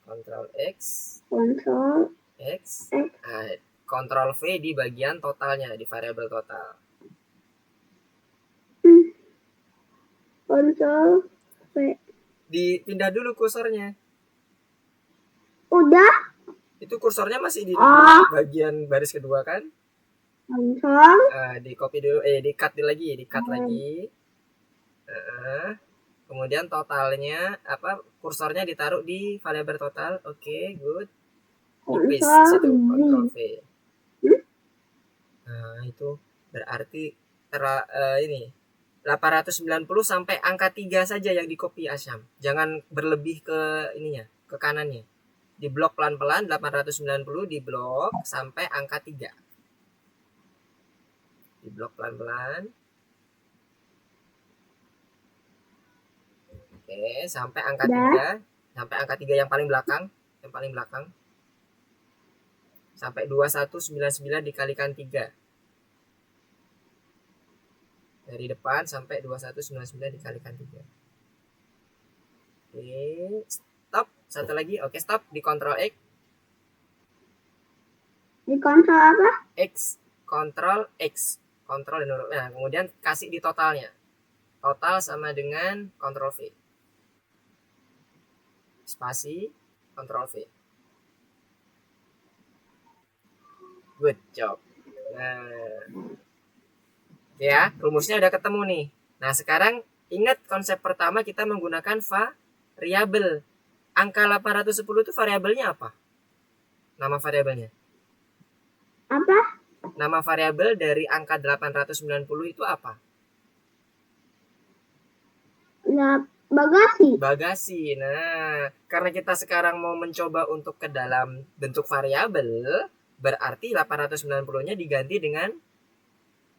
Ctrl X. Kontrol X. X. Nah, Ctrl V di bagian totalnya, di variabel total. Kontrol V. Dipindah dulu kursornya. Udah. Itu kursornya masih di Oh. bagian baris kedua kan? Kontrol. Di copy dulu, di-cut lagi, di-cut lagi. Kemudian totalnya kursornya ditaruh di variabel total. Oke, good. Di paste di situ, Ctrl V. Nah, itu berarti ini 890 sampai angka 3 saja yang di copy Asyam. Jangan berlebih ke ininya, ke kanannya. Di blok pelan-pelan 890 di blok sampai angka 3. Di blok pelan-pelan. Oke, sampai angka 3. Sampai angka 3 yang paling belakang. Yang paling belakang. Sampai 2199 dikalikan 3. Dari depan sampai 2199 dikalikan 3. Oke, stop. Satu lagi. Oke, stop. Di Ctrl X. Di kontrol apa? X. Ctrl X. Ctrl dan huruf. Nah, kemudian kasih di totalnya. Total sama dengan Ctrl V. Spasi, Ctrl V. Good job. Nah, ya, rumusnya udah ketemu nih. Nah, sekarang ingat konsep pertama kita menggunakan variabel. Angka 810 itu variabelnya apa? Nama variabelnya. Apa? Nama variabel dari angka 890 itu apa? Ya, bagasi. Bagasi. Nah, karena kita sekarang mau mencoba untuk ke dalam bentuk variabel, berarti 890-nya diganti dengan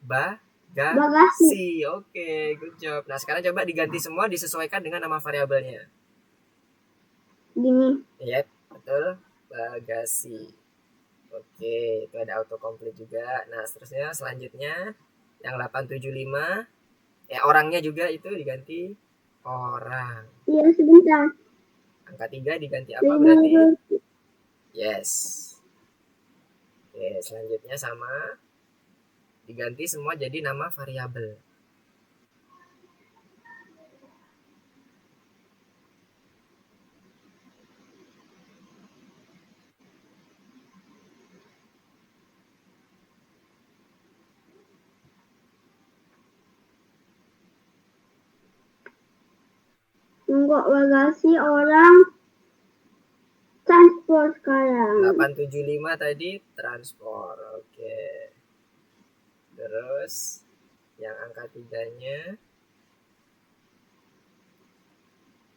bagasi. Oke, good job. Nah, sekarang coba diganti semua, disesuaikan dengan nama variabelnya. Gini. Yep, betul. Bagasi. Oke, itu ada autocomplete juga. Nah, selanjutnya yang 875 orangnya juga itu diganti orang. Iya, sebentar. Angka 3 diganti apa berarti? Yes. Oke, selanjutnya sama. Diganti semua jadi nama variabel. Enggak bagasi orang transport sekarang. 875 tadi transport. Oke. Terus yang angka 3-nya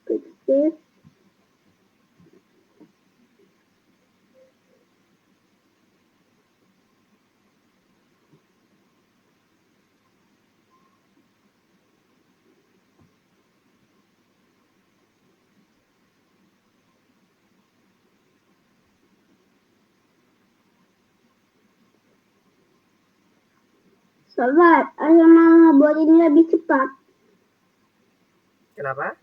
Fiktif. Sobat, ayo mau buat ini lebih cepat. kenapa?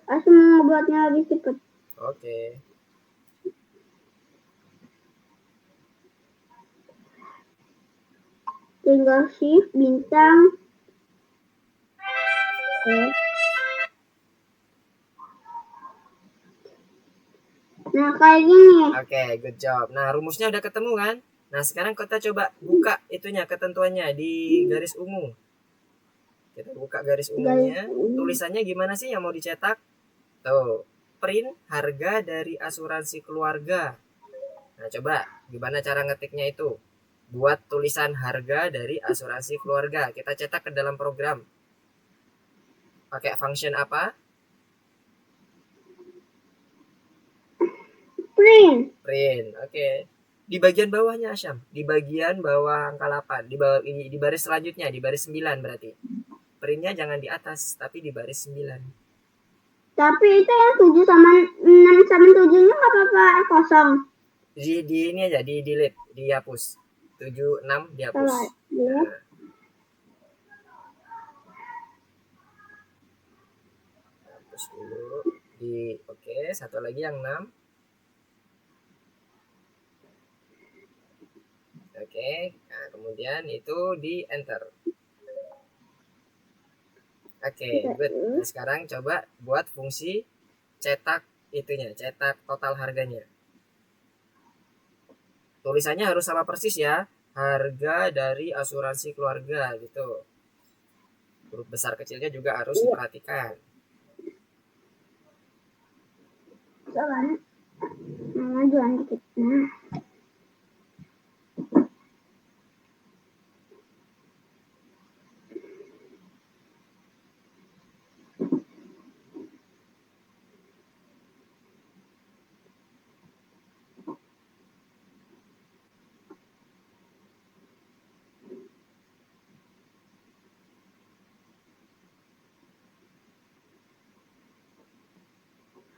Aku mau buatnya lebih cepat. Oke. Tinggal shift bintang. Nah, kayak gini. Oke, good job. Nah, rumusnya udah ketemu kan? Nah, sekarang kita coba buka itunya, ketentuannya di garis ungu. Kita buka garis ungunya. Tulisannya gimana sih yang mau dicetak? Tuh, print harga dari asuransi keluarga. Nah, coba gimana cara ngetiknya itu? Buat tulisan harga dari asuransi keluarga. Kita cetak ke dalam program. Pakai function apa? Print. Oke. Di bagian bawahnya Asyam, di bagian bawah angka 8, di bawah ini, di baris selanjutnya, di baris 9 berarti. Printnya jangan di atas, tapi di baris 9. Tapi itu yang 7 sama 6 sama 7-nya nggak apa-apa kosong. Di ini aja, di delete, dihapus. 7, 6 dihapus. Coba lihat. Nah, hapus dulu. Oke, satu lagi yang 6. Oke, nah kemudian itu di enter. Oke, good. Nah, sekarang coba buat fungsi cetak itunya, cetak total harganya. Tulisannya harus sama persis ya, harga dari asuransi keluarga gitu. Huruf besar kecilnya juga harus diperhatikan. Coba majuan dikit. Nah.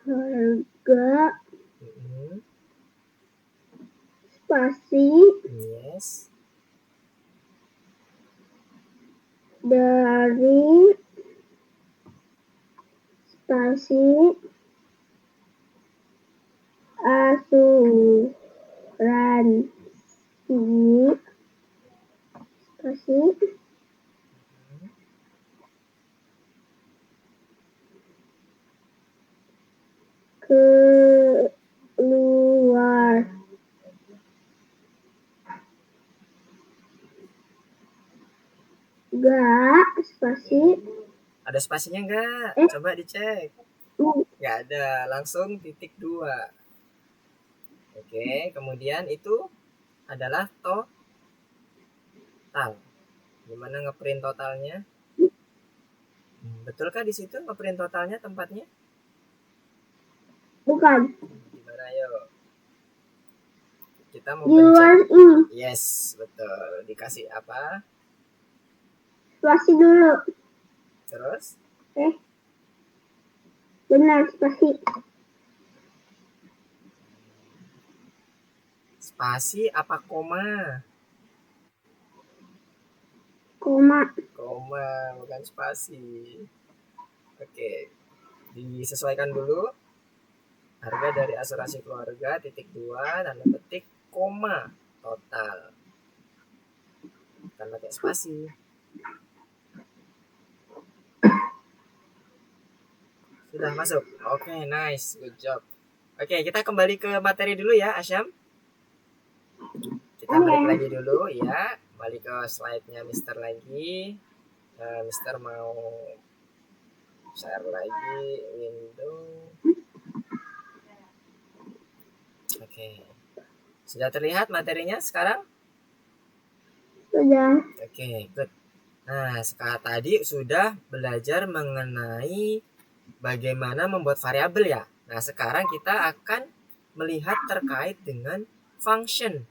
Harga spasi Yes. dari spasi asuransi spasi keluar spasi. Ada spasinya enggak? Coba dicek. Enggak ada, langsung titik 2. Oke, kemudian itu adalah total. Gimana ngeprint totalnya? Betulkah di situ ngeprint totalnya tempatnya? Bukan. Gimana yuk? Kita mau Di luar pencet. ini. Yes, betul. Dikasih apa? Spasi dulu. Terus? Benar, spasi. Spasi apa koma? Koma, bukan spasi. Oke. Disesuaikan dulu. Harga dari asuransi keluarga titik 2 tanda petik koma total. Bukan pakai spasi. Sudah masuk. Oke, nice. Good job. Oke, kita kembali ke materi dulu ya, Asyam. Kita balik lagi dulu ya. Balik ke slide-nya Mister lagi. Mister mau share lagi window. Oke. Sudah terlihat materinya sekarang? sudah. Oke, good. Nah, sekarang tadi sudah belajar mengenai bagaimana membuat variabel ya. Nah, sekarang kita akan melihat terkait dengan function.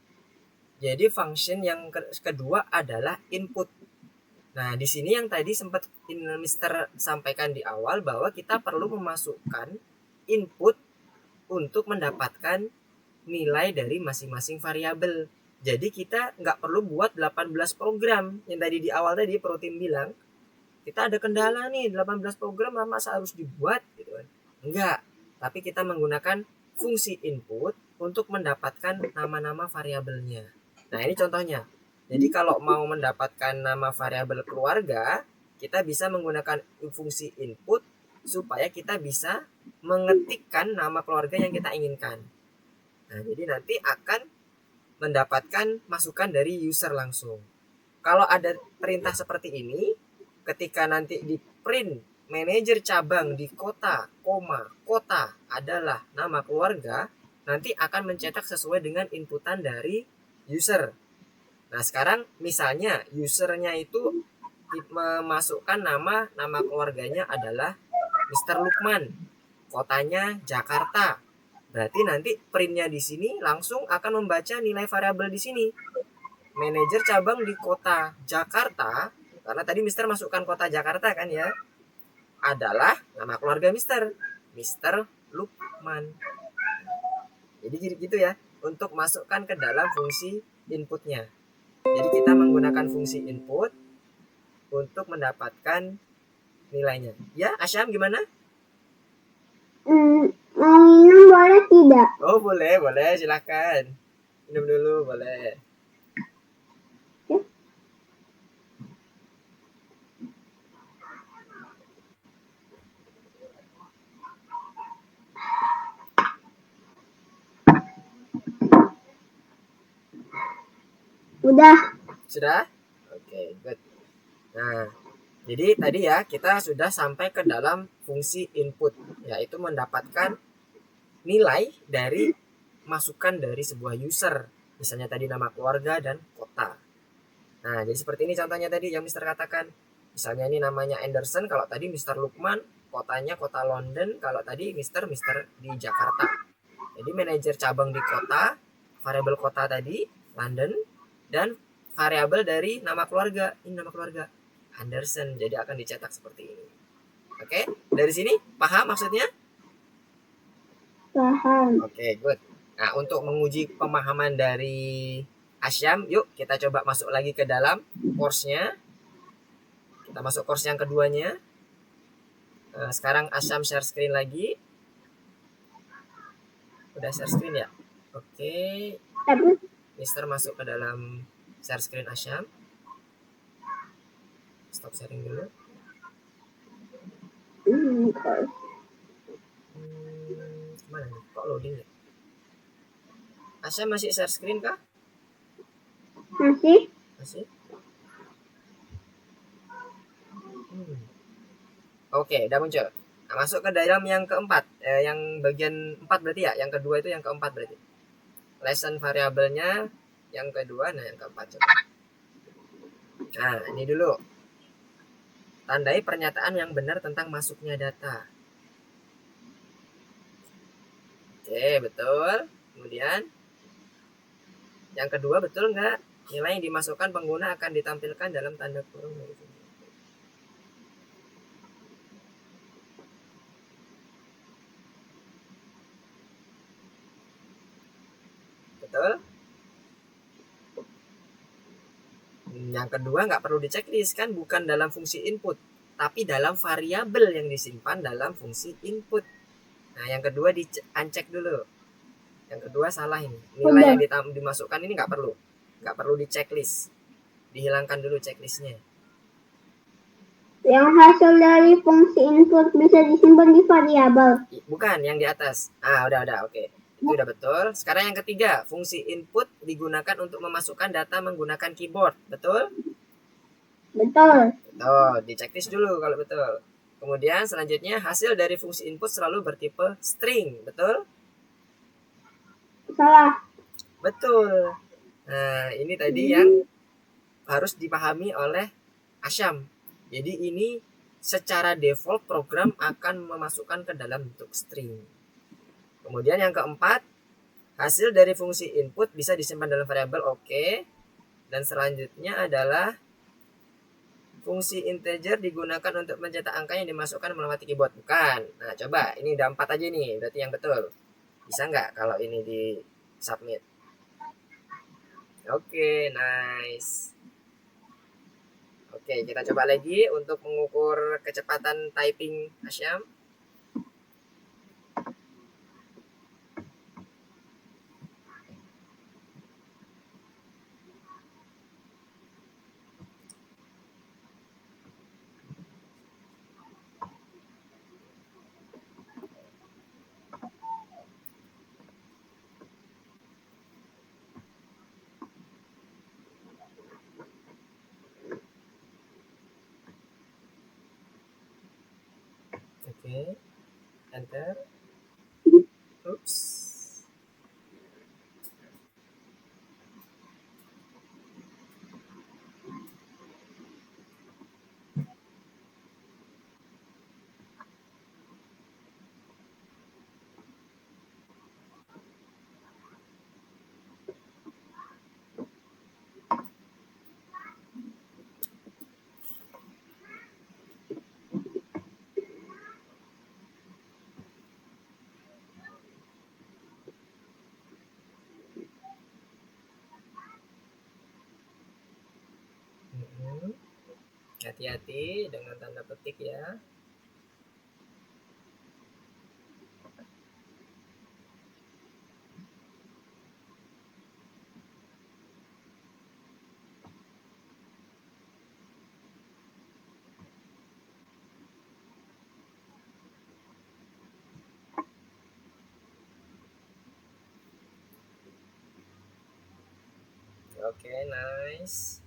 Jadi function yang kedua adalah input. Nah, di sini yang tadi sempat Mister sampaikan di awal bahwa kita perlu memasukkan input untuk mendapatkan nilai dari masing-masing variabel. Jadi kita nggak perlu buat 18 program. Yang tadi di awal tadi Protim bilang, kita ada kendala nih, 18 program lama harus dibuat gitu kan. Enggak, tapi kita menggunakan fungsi input untuk mendapatkan nama-nama variabelnya. Nah, ini contohnya. Jadi kalau mau mendapatkan nama variabel keluarga, kita bisa menggunakan fungsi input supaya kita bisa mengetikkan nama keluarga yang kita inginkan. Nah, jadi nanti akan mendapatkan masukan dari user langsung. Kalau ada perintah seperti ini, ketika nanti di print manajer cabang di kota, kota adalah nama keluarga, nanti akan mencetak sesuai dengan inputan dari user. Nah, sekarang misalnya usernya itu memasukkan nama keluarganya adalah Mr. Lukman, kotanya Jakarta. Berarti nanti printnya di sini langsung akan membaca nilai variabel di sini. Manajer cabang di kota Jakarta, karena tadi Mister masukkan kota Jakarta kan ya, adalah nama keluarga Mister, Mister Lukman. Jadi gitu ya, untuk masukkan ke dalam fungsi inputnya. Jadi kita menggunakan fungsi input untuk mendapatkan nilainya. Ya, Asyam gimana? Mau minum boleh tidak? Oh boleh, boleh, silakan. Minum dulu, boleh. Udah. Sudah? Oke, good. Nah, jadi tadi ya kita sudah sampai ke dalam fungsi input, yaitu mendapatkan nilai dari masukan dari sebuah user. Misalnya tadi nama keluarga dan kota. Nah, jadi seperti ini contohnya tadi yang Mister katakan. Misalnya ini namanya Anderson, kalau tadi Mister Lukman, kotanya kota London, kalau tadi Mister di Jakarta. Jadi manajer cabang di kota, variabel kota tadi, London, dan variabel dari nama keluarga, ini nama keluarga, Anderson. Jadi akan dicetak seperti ini. Oke, dari sini paham maksudnya? Paham. Oke, good. Nah, untuk menguji pemahaman dari Asyam, yuk kita coba masuk lagi ke dalam course-nya. Kita masuk course yang keduanya. Sekarang Asyam share screen lagi. Udah share screen ya? Oke. Tapi Mister masuk ke dalam share screen Asyam. Stop sharing dulu. Mana nih? Kok loading ya? Asyam masih share screen kah? masih. Masih? Oke, udah muncul. Nah, masuk ke dalam yang keempat. Yang bagian 4 berarti ya? Yang kedua itu yang keempat berarti. Lesson variabelnya yang kedua, nah yang keempat coba. Nah, ini dulu. Tandai pernyataan yang benar tentang masuknya data. Oke, betul. Kemudian yang kedua betul nggak? Nilai yang dimasukkan pengguna akan ditampilkan dalam tanda kurung. Betul? Yang kedua nggak perlu diceklis kan, bukan dalam fungsi input, tapi dalam variabel yang disimpan dalam fungsi input. Nah, yang kedua di uncheck dulu. Yang kedua salah ini. Nilai yang dimasukkan ini nggak perlu di checklist. Dihilangkan dulu checklistnya. Yang hasil dari fungsi input bisa disimpan di variabel. Bukan, yang di atas. Udah, oke. Itu udah betul. Sekarang yang ketiga, fungsi input digunakan untuk memasukkan data menggunakan keyboard. Betul? Betul. Betul, di checklist dulu kalau betul. Kemudian selanjutnya hasil dari fungsi input selalu bertipe string. Betul? Salah. Betul. Nah, ini tadi yang harus dipahami oleh Asyam. Jadi ini secara default program akan memasukkan ke dalam bentuk string. Kemudian yang keempat, hasil dari fungsi input bisa disimpan dalam variabel, oke. Dan selanjutnya adalah fungsi integer digunakan untuk mencetak angka yang dimasukkan melewati keyboard. Bukan. Nah, coba. Ini udah 4 aja nih. Berarti yang betul. Bisa nggak kalau ini di submit? Oke, nice. Oke, kita coba lagi untuk mengukur kecepatan typing Asyam. Oke, enter. Oops. hati-hati dengan tanda petik ya. Oke, nice.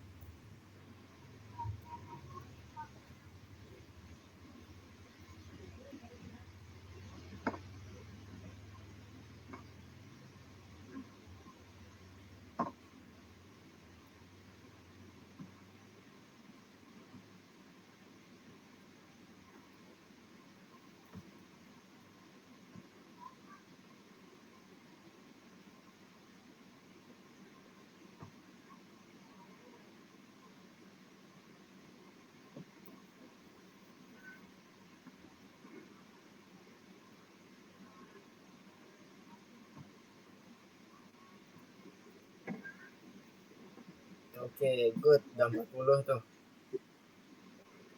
Oke, good. Udah 40 tuh.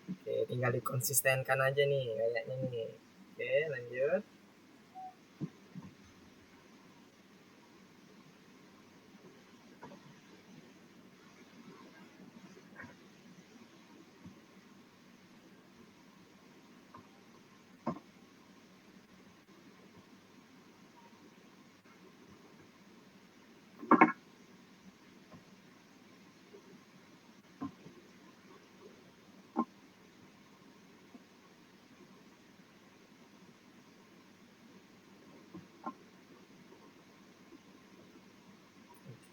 Oke, tinggal dikonsistenkan aja nih kayaknya nih. Oke, lanjut.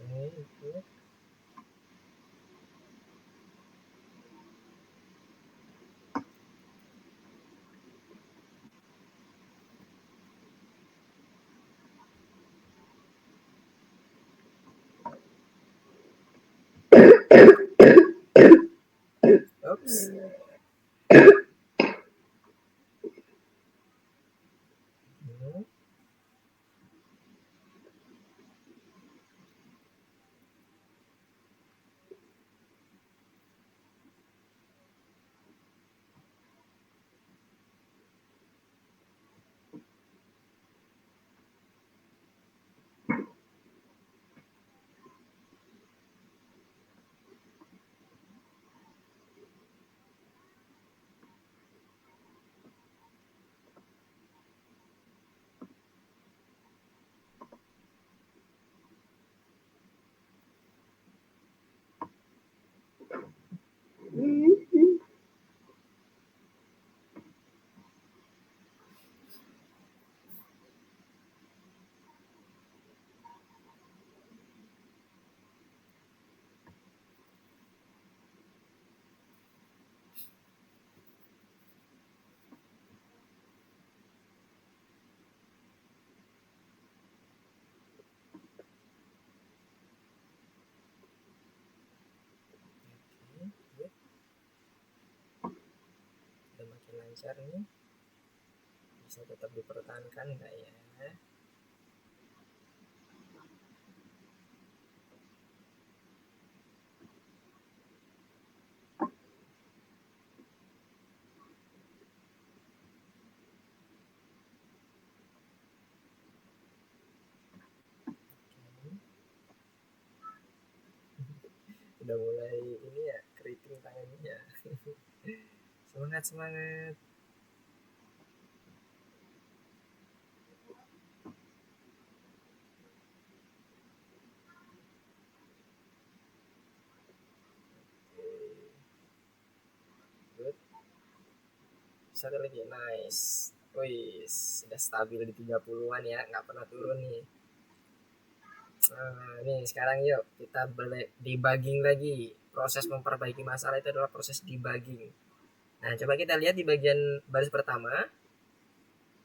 Oke, good. Oops. Hmm. Good. Udah makin lancar nih. Bisa tetap dipertahankan nggak ya? Udah mulai ini ya, keriting tangannya. Semangat, semangat. Good. Satu lagi, nice. Wih, sudah stabil di 30-an ya, nggak pernah turun nih. Nah, nih sekarang yuk kita debugging lagi. Proses memperbaiki masalah itu adalah proses debugging. Nah, coba kita lihat di bagian baris pertama.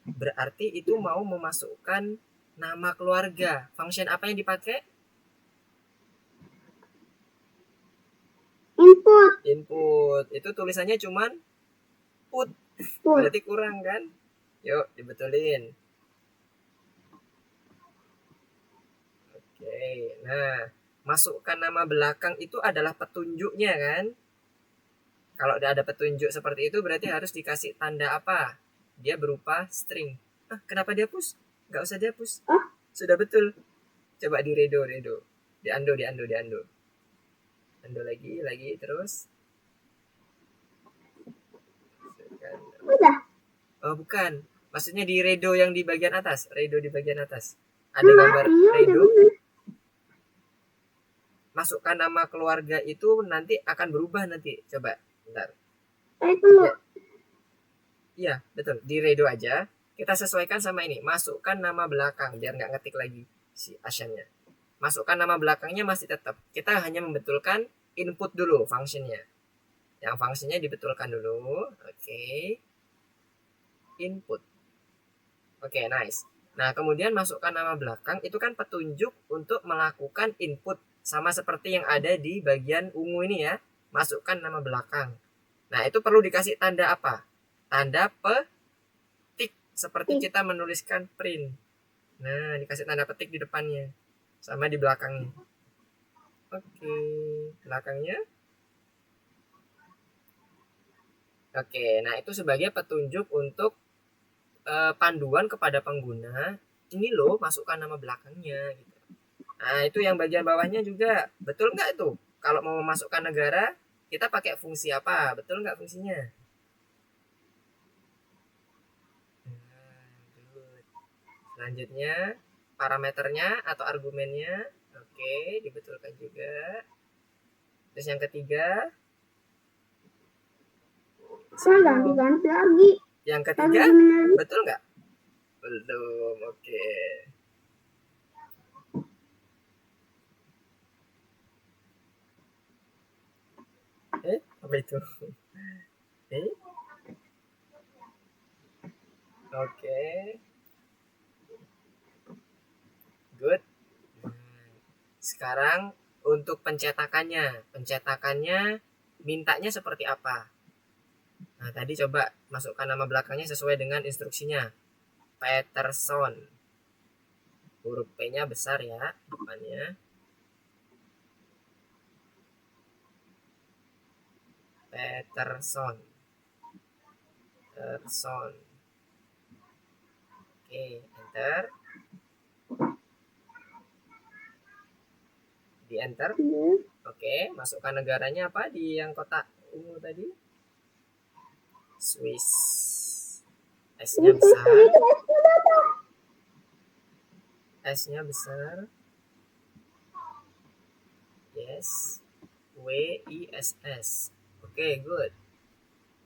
Berarti itu mau memasukkan nama keluarga. Function apa yang dipakai? Input. Input. Itu tulisannya cuman put. Berarti kurang kan? Yuk, dibetulin. Oke, nah masukkan nama belakang itu adalah petunjuknya kan? Kalau udah ada petunjuk seperti itu berarti harus dikasih tanda apa? Dia berupa string. Kenapa dihapus? Nggak usah dihapus. Sudah betul. Coba di redo. Di undo. Undo lagi terus. Udah. Oh, bukan. Maksudnya di redo yang di bagian atas. Ada gambar redo. Masukkan nama keluarga itu nanti akan berubah nanti. Coba, bentar. Tunggu. Iya, betul. Di redo aja. Kita sesuaikan sama ini. Masukkan nama belakang biar nggak ngetik lagi si Asiannya. Masukkan nama belakangnya masih tetap. Kita hanya membetulkan input dulu fungsinya. Yang fungsinya dibetulkan dulu. Oke. Input. Oke, nice. Nah, kemudian masukkan nama belakang. Itu kan petunjuk untuk melakukan input. Sama seperti yang ada di bagian ungu ini ya. Masukkan nama belakang. Nah, itu perlu dikasih tanda apa? Tanda petik. Seperti kita menuliskan print. Nah, dikasih tanda petik di depannya. Sama di belakangnya. Oke. Belakangnya. Oke, nah itu sebagai petunjuk untuk panduan kepada pengguna. Ini loh, masukkan nama belakangnya. Gitu. Nah, itu yang bagian bawahnya juga. Betul nggak tuh? Kalau mau memasukkan negara, kita pakai fungsi apa? Betul nggak fungsinya? Selanjutnya, parameternya atau argumennya. Oke, dibetulkan juga. Terus yang ketiga. Ganti lagi. Yang ketiga, betul nggak? Belum, oke. Apa itu? Oke. Good. Sekarang untuk pencetakannya. Pencetakannya mintanya seperti apa? Nah, tadi coba masukkan nama belakangnya sesuai dengan instruksinya. Peterson. Huruf P-nya besar ya, depannya. Peterson. Oke, enter. Di enter. Oke, masukkan negaranya apa di yang kotak ungu tadi? Swiss. S-nya besar. S-nya besar. Yes. WISS. Oke, good.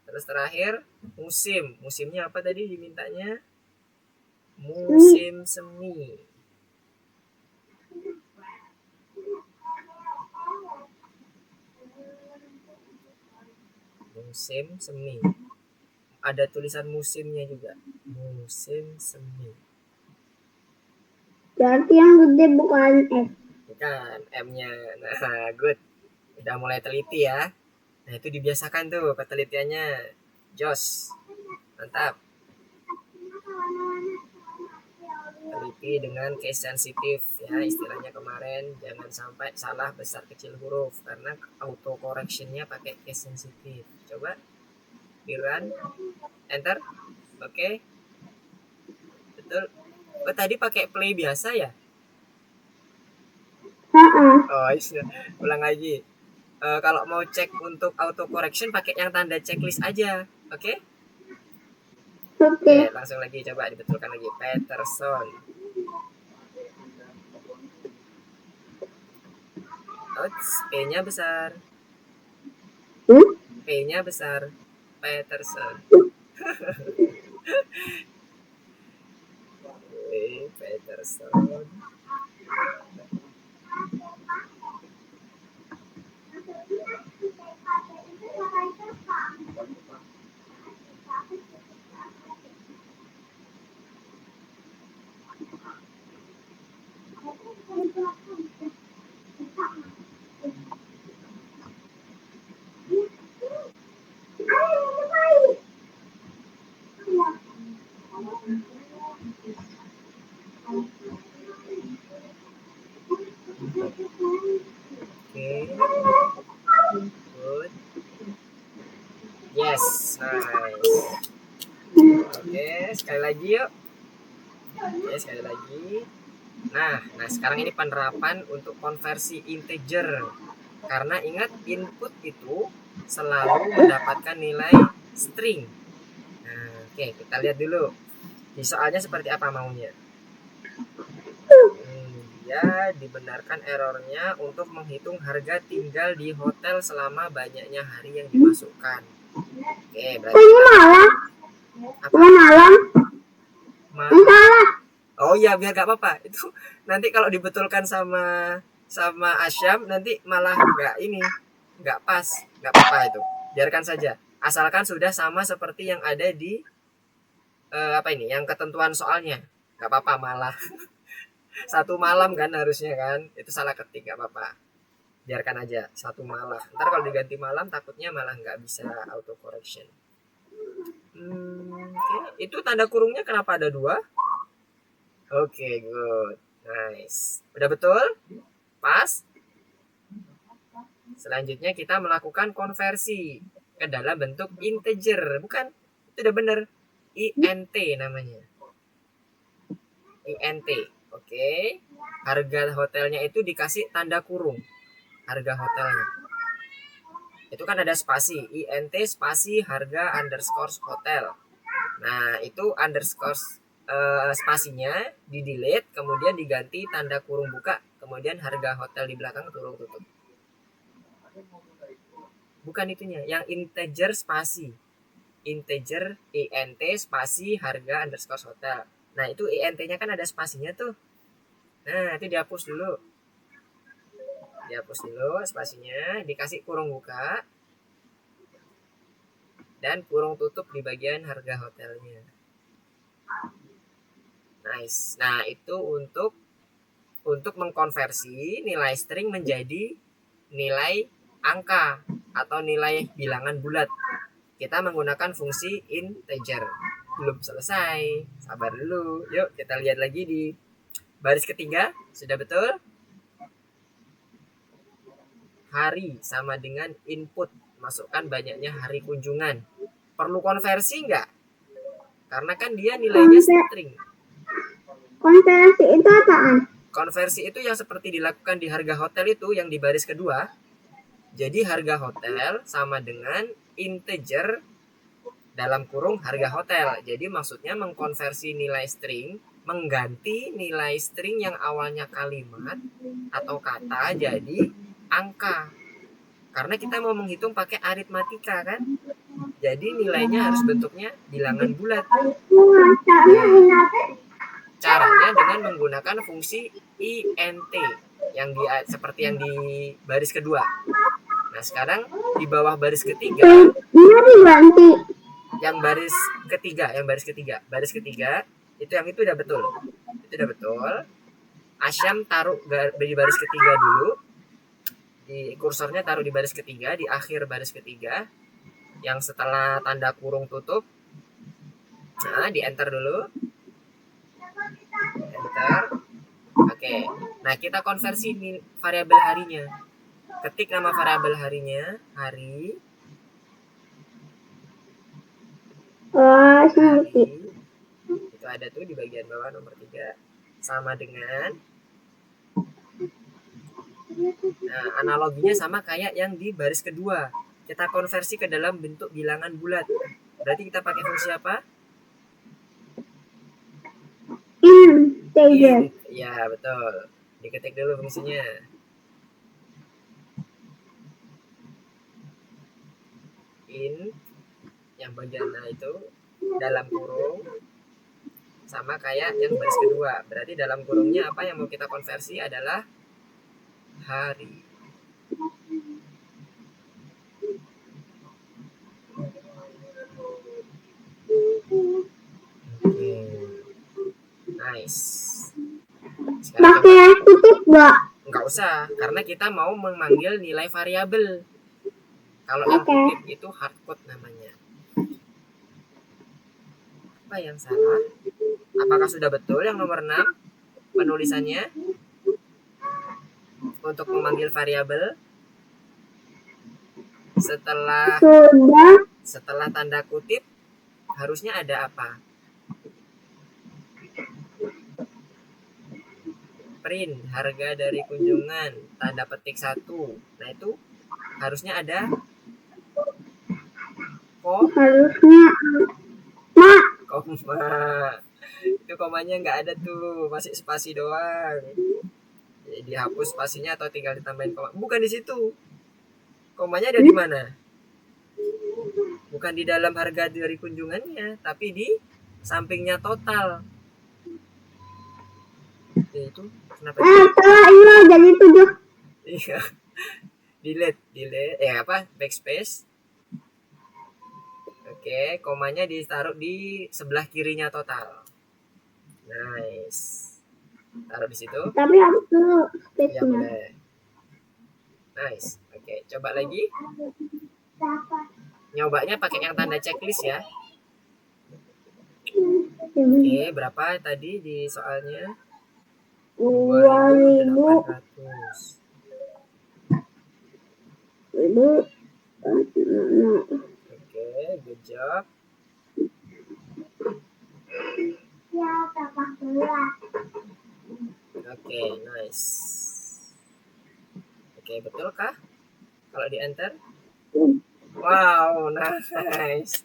Terus terakhir, musim. Musimnya apa tadi dimintanya? Musim semi. Musim semi. Ada tulisan musimnya juga. Musim semi. Berarti yang gede bukan S. Bukan, M-nya. Nah, good. Udah mulai teliti ya. Nah, itu dibiasakan tuh ketelitiannya. Jos. Mantap. Teliti dengan case sensitif ya, istilahnya kemarin. Jangan sampai salah besar kecil huruf karena auto correctionnya pakai case sensitif. Coba di run, enter. Oke. Betul. Oh, tadi pakai play biasa ya? Oh, iya. Ulang lagi. Kalau mau cek untuk auto correction pakai yang tanda checklist aja. Oke? Oke, langsung lagi coba dibetulkan lagi. Peterson. P-nya besar. P-nya besar. Peterson. Peterson. Oke. Good. Nice. Oke, sekali lagi yuk. Oke, sekali lagi. Nah, sekarang ini penerapan untuk konversi integer. Karena ingat input itu selalu mendapatkan nilai string. Nah, oke, kita lihat dulu. Di soalnya seperti apa maunya. Dia dibenarkan errornya untuk menghitung harga tinggal di hotel selama banyaknya hari yang dimasukkan. Oke, berarti Ini kita malam. apa? Malam. Malam. Salah. Oh iya, biar gak apa-apa. Itu nanti kalau dibetulkan sama Asyam nanti malah nggak pas, nggak apa-apa itu. Biarkan saja. Asalkan sudah sama seperti yang ada di yang ketentuan soalnya. Nggak apa-apa malah. Satu malam kan harusnya kan. Itu salah ketik, nggak apa-apa. Biarkan aja satu malam. Ntar kalau diganti malam takutnya malah nggak bisa auto correction. Okay. Itu tanda kurungnya kenapa ada 2? Oke, good. Nice. Udah betul? Pas? Selanjutnya kita melakukan konversi ke dalam bentuk integer. Bukan? Itu udah bener. INT namanya. INT. Oke. Harga hotelnya itu dikasih tanda kurung. Harga hotelnya. Itu kan ada spasi. INT spasi harga underscore hotel. Nah, itu underscore spasinya di delete, kemudian diganti tanda kurung buka, kemudian harga hotel di belakang kurung tutup. Bukan itunya, yang integer spasi. Integer INT spasi harga underscore hotel. Nah, itu INT-nya kan ada spasinya tuh. Nah, itu dihapus dulu. Dihapus dulu spasinya, dikasih kurung buka dan kurung tutup di bagian harga hotelnya. Nice. Nah, itu untuk mengkonversi nilai string menjadi nilai angka atau nilai bilangan bulat. Kita menggunakan fungsi integer. Belum selesai. Sabar dulu. Yuk, kita lihat lagi di baris ketiga. Sudah betul? Hari sama dengan input. Masukkan banyaknya hari kunjungan. Perlu konversi nggak? Karena kan dia nilainya string. Konversi itu apaan? Konversi itu yang seperti dilakukan di harga hotel itu yang di baris kedua. Jadi harga hotel sama dengan integer dalam kurung harga hotel. Jadi maksudnya mengkonversi nilai string, mengganti nilai string yang awalnya kalimat atau kata jadi angka. Karena kita mau menghitung pakai aritmatika kan. Jadi nilainya harus bentuknya bilangan bulat. Caranya dengan menggunakan fungsi INT yang seperti yang di baris kedua. Nah, sekarang di bawah baris ketiga, yang baris ketiga itu yang itu udah betul. Itu udah betul. Asyam taruh di baris ketiga dulu. Di kursornya taruh di baris ketiga, di akhir baris ketiga. Yang setelah tanda kurung tutup. Nah, di enter dulu. Enter. Oke. Nah, kita konversi variabel harinya. Ketik nama variabel harinya, hari. Hari. Itu ada tuh di bagian bawah nomor 3. Sama dengan. Nah, analoginya sama kayak yang di baris kedua. Kita konversi ke dalam bentuk bilangan bulat. Berarti kita pakai fungsi apa? Int. Ya, betul. Diketik dulu fungsinya. Int yang bagian itu dalam kurung sama kayak yang baris kedua. Berarti dalam kurungnya apa yang mau kita konversi adalah hari. Nice. Pakai kutip nggak? Nggak usah, karena kita mau memanggil nilai variabel. Kalau yang kutip itu hardcode namanya. Apa yang salah? Apakah sudah betul yang nomor 6 penulisannya? Untuk memanggil variabel setelah sudah Setelah tanda kutip harusnya ada apa? Print, harga dari kunjungan, tanda petik 1. Nah, itu harusnya ada Harusnya koma. Itu komanya nggak ada tuh, masih spasi doang. Jadi dihapus spasinya atau tinggal ditambahin koma. Bukan di situ. Komanya ada di mana? Bukan di dalam harga dari kunjungannya, tapi di sampingnya total. Ya, itu kenapa? salah ini jadi 7. Iya. delete backspace. Oke, komanya ditaruh di sebelah kirinya total. Nice. Taruh di situ. Tapi harus dulu Ya space-nya. boleh. Nice. Oke, coba lagi. Nyobanya pakai yang tanda checklist ya. Oke, berapa tadi di soalnya? 2.000. 2.800. Oke, good job. Oke, nice. Oke, betul kah? Kalau di enter? Wow, nice.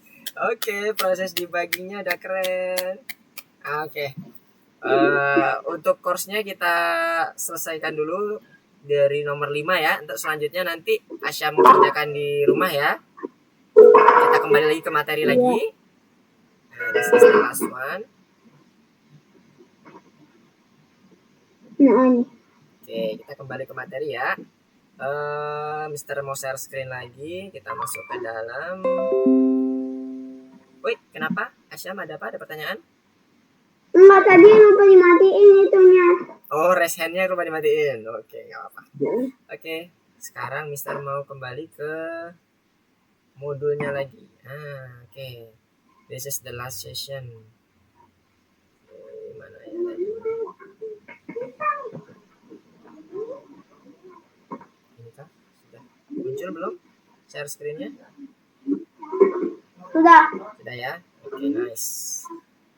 Oke, proses debuggingnya udah keren. Oke. Untuk course-nya kita selesaikan dulu dari nomor 5 ya. Untuk selanjutnya nanti Asyam kerjakan di rumah ya. Kita kembali lagi ke materi lagi. Nah, this is the last one. Oke, kita kembali ke materi ya. Mister mau share screen lagi. Kita masuk ke dalam. Wih, kenapa? Asyam ada apa? Ada pertanyaan? Enggak, tadi lupa dimatiin itunya. Oh, raise hand-nya lupa dimatiin. Oke, nggak apa-apa. Oke, sekarang Mister mau kembali ke modulnya lagi. Oke. This is the last session. Mana ya tadi? Ini kah? Sudah muncul belum? Share screen-nya? Sudah. Sudah ya? Oke, nice.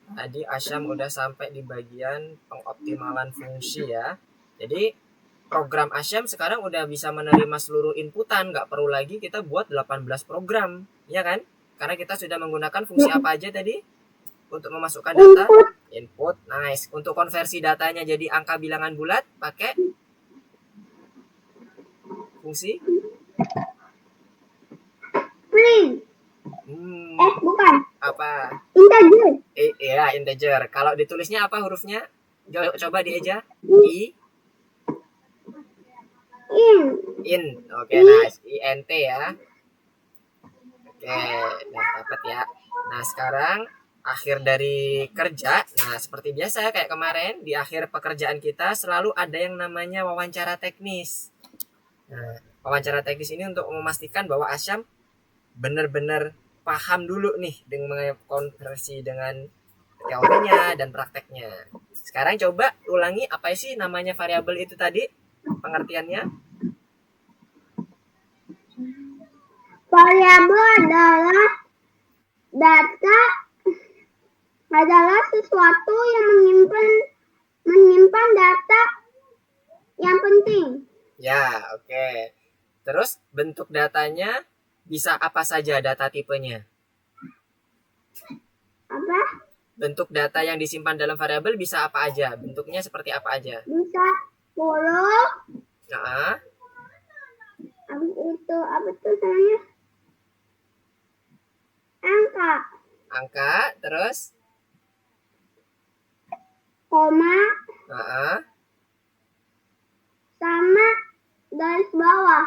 Tadi Asyam udah sampai di bagian pengoptimalan fungsi ya. Jadi program Asyam sekarang udah bisa menerima seluruh inputan, nggak perlu lagi kita buat 18 program, ya kan? Karena kita sudah menggunakan fungsi apa aja tadi untuk memasukkan data? Input, nice. Untuk konversi datanya jadi angka bilangan bulat, pakai fungsi Print. Bukan. Apa? Integer. Iya, integer. Kalau ditulisnya apa hurufnya? Coba dieja. In. Oke, nice. INT ya. Oke, udah dapat ya. Nah, sekarang akhir dari kerja. Nah, seperti biasa kayak kemarin, di akhir pekerjaan kita selalu ada yang namanya wawancara teknis. Nah, wawancara teknis ini untuk memastikan bahwa Asyam benar-benar paham dulu nih dengan konversi dengan teorinya dan prakteknya. Sekarang coba ulangi apa sih namanya variabel itu tadi pengertiannya. Variabel adalah sesuatu yang menyimpan data yang penting. Ya, oke. Terus bentuk datanya bisa apa saja data tipenya? Apa? Bentuk data yang disimpan dalam variabel bisa apa aja? Bentuknya seperti apa aja? Bisa huruf. Nah, Habis itu apa tuh namanya? Angka, terus koma, sama garis bawah.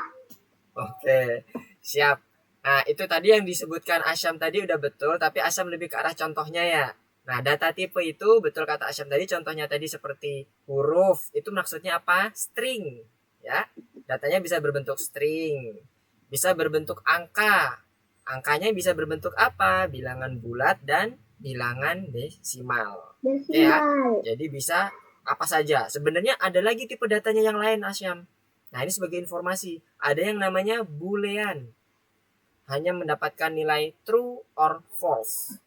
Oke, siap. Nah, itu tadi yang disebutkan Asyam tadi udah betul, tapi Asyam lebih ke arah contohnya ya. Nah, data tipe itu betul kata Asyam tadi, contohnya tadi seperti huruf. Itu maksudnya apa? String, ya. Datanya bisa berbentuk string, bisa berbentuk angka. Angkanya bisa berbentuk apa? Bilangan bulat dan bilangan desimal. Ya. Jadi bisa apa saja. Sebenarnya ada lagi tipe datanya yang lain, Asyam. Nah, ini sebagai informasi. Ada yang namanya boolean. hanya mendapatkan nilai true or false.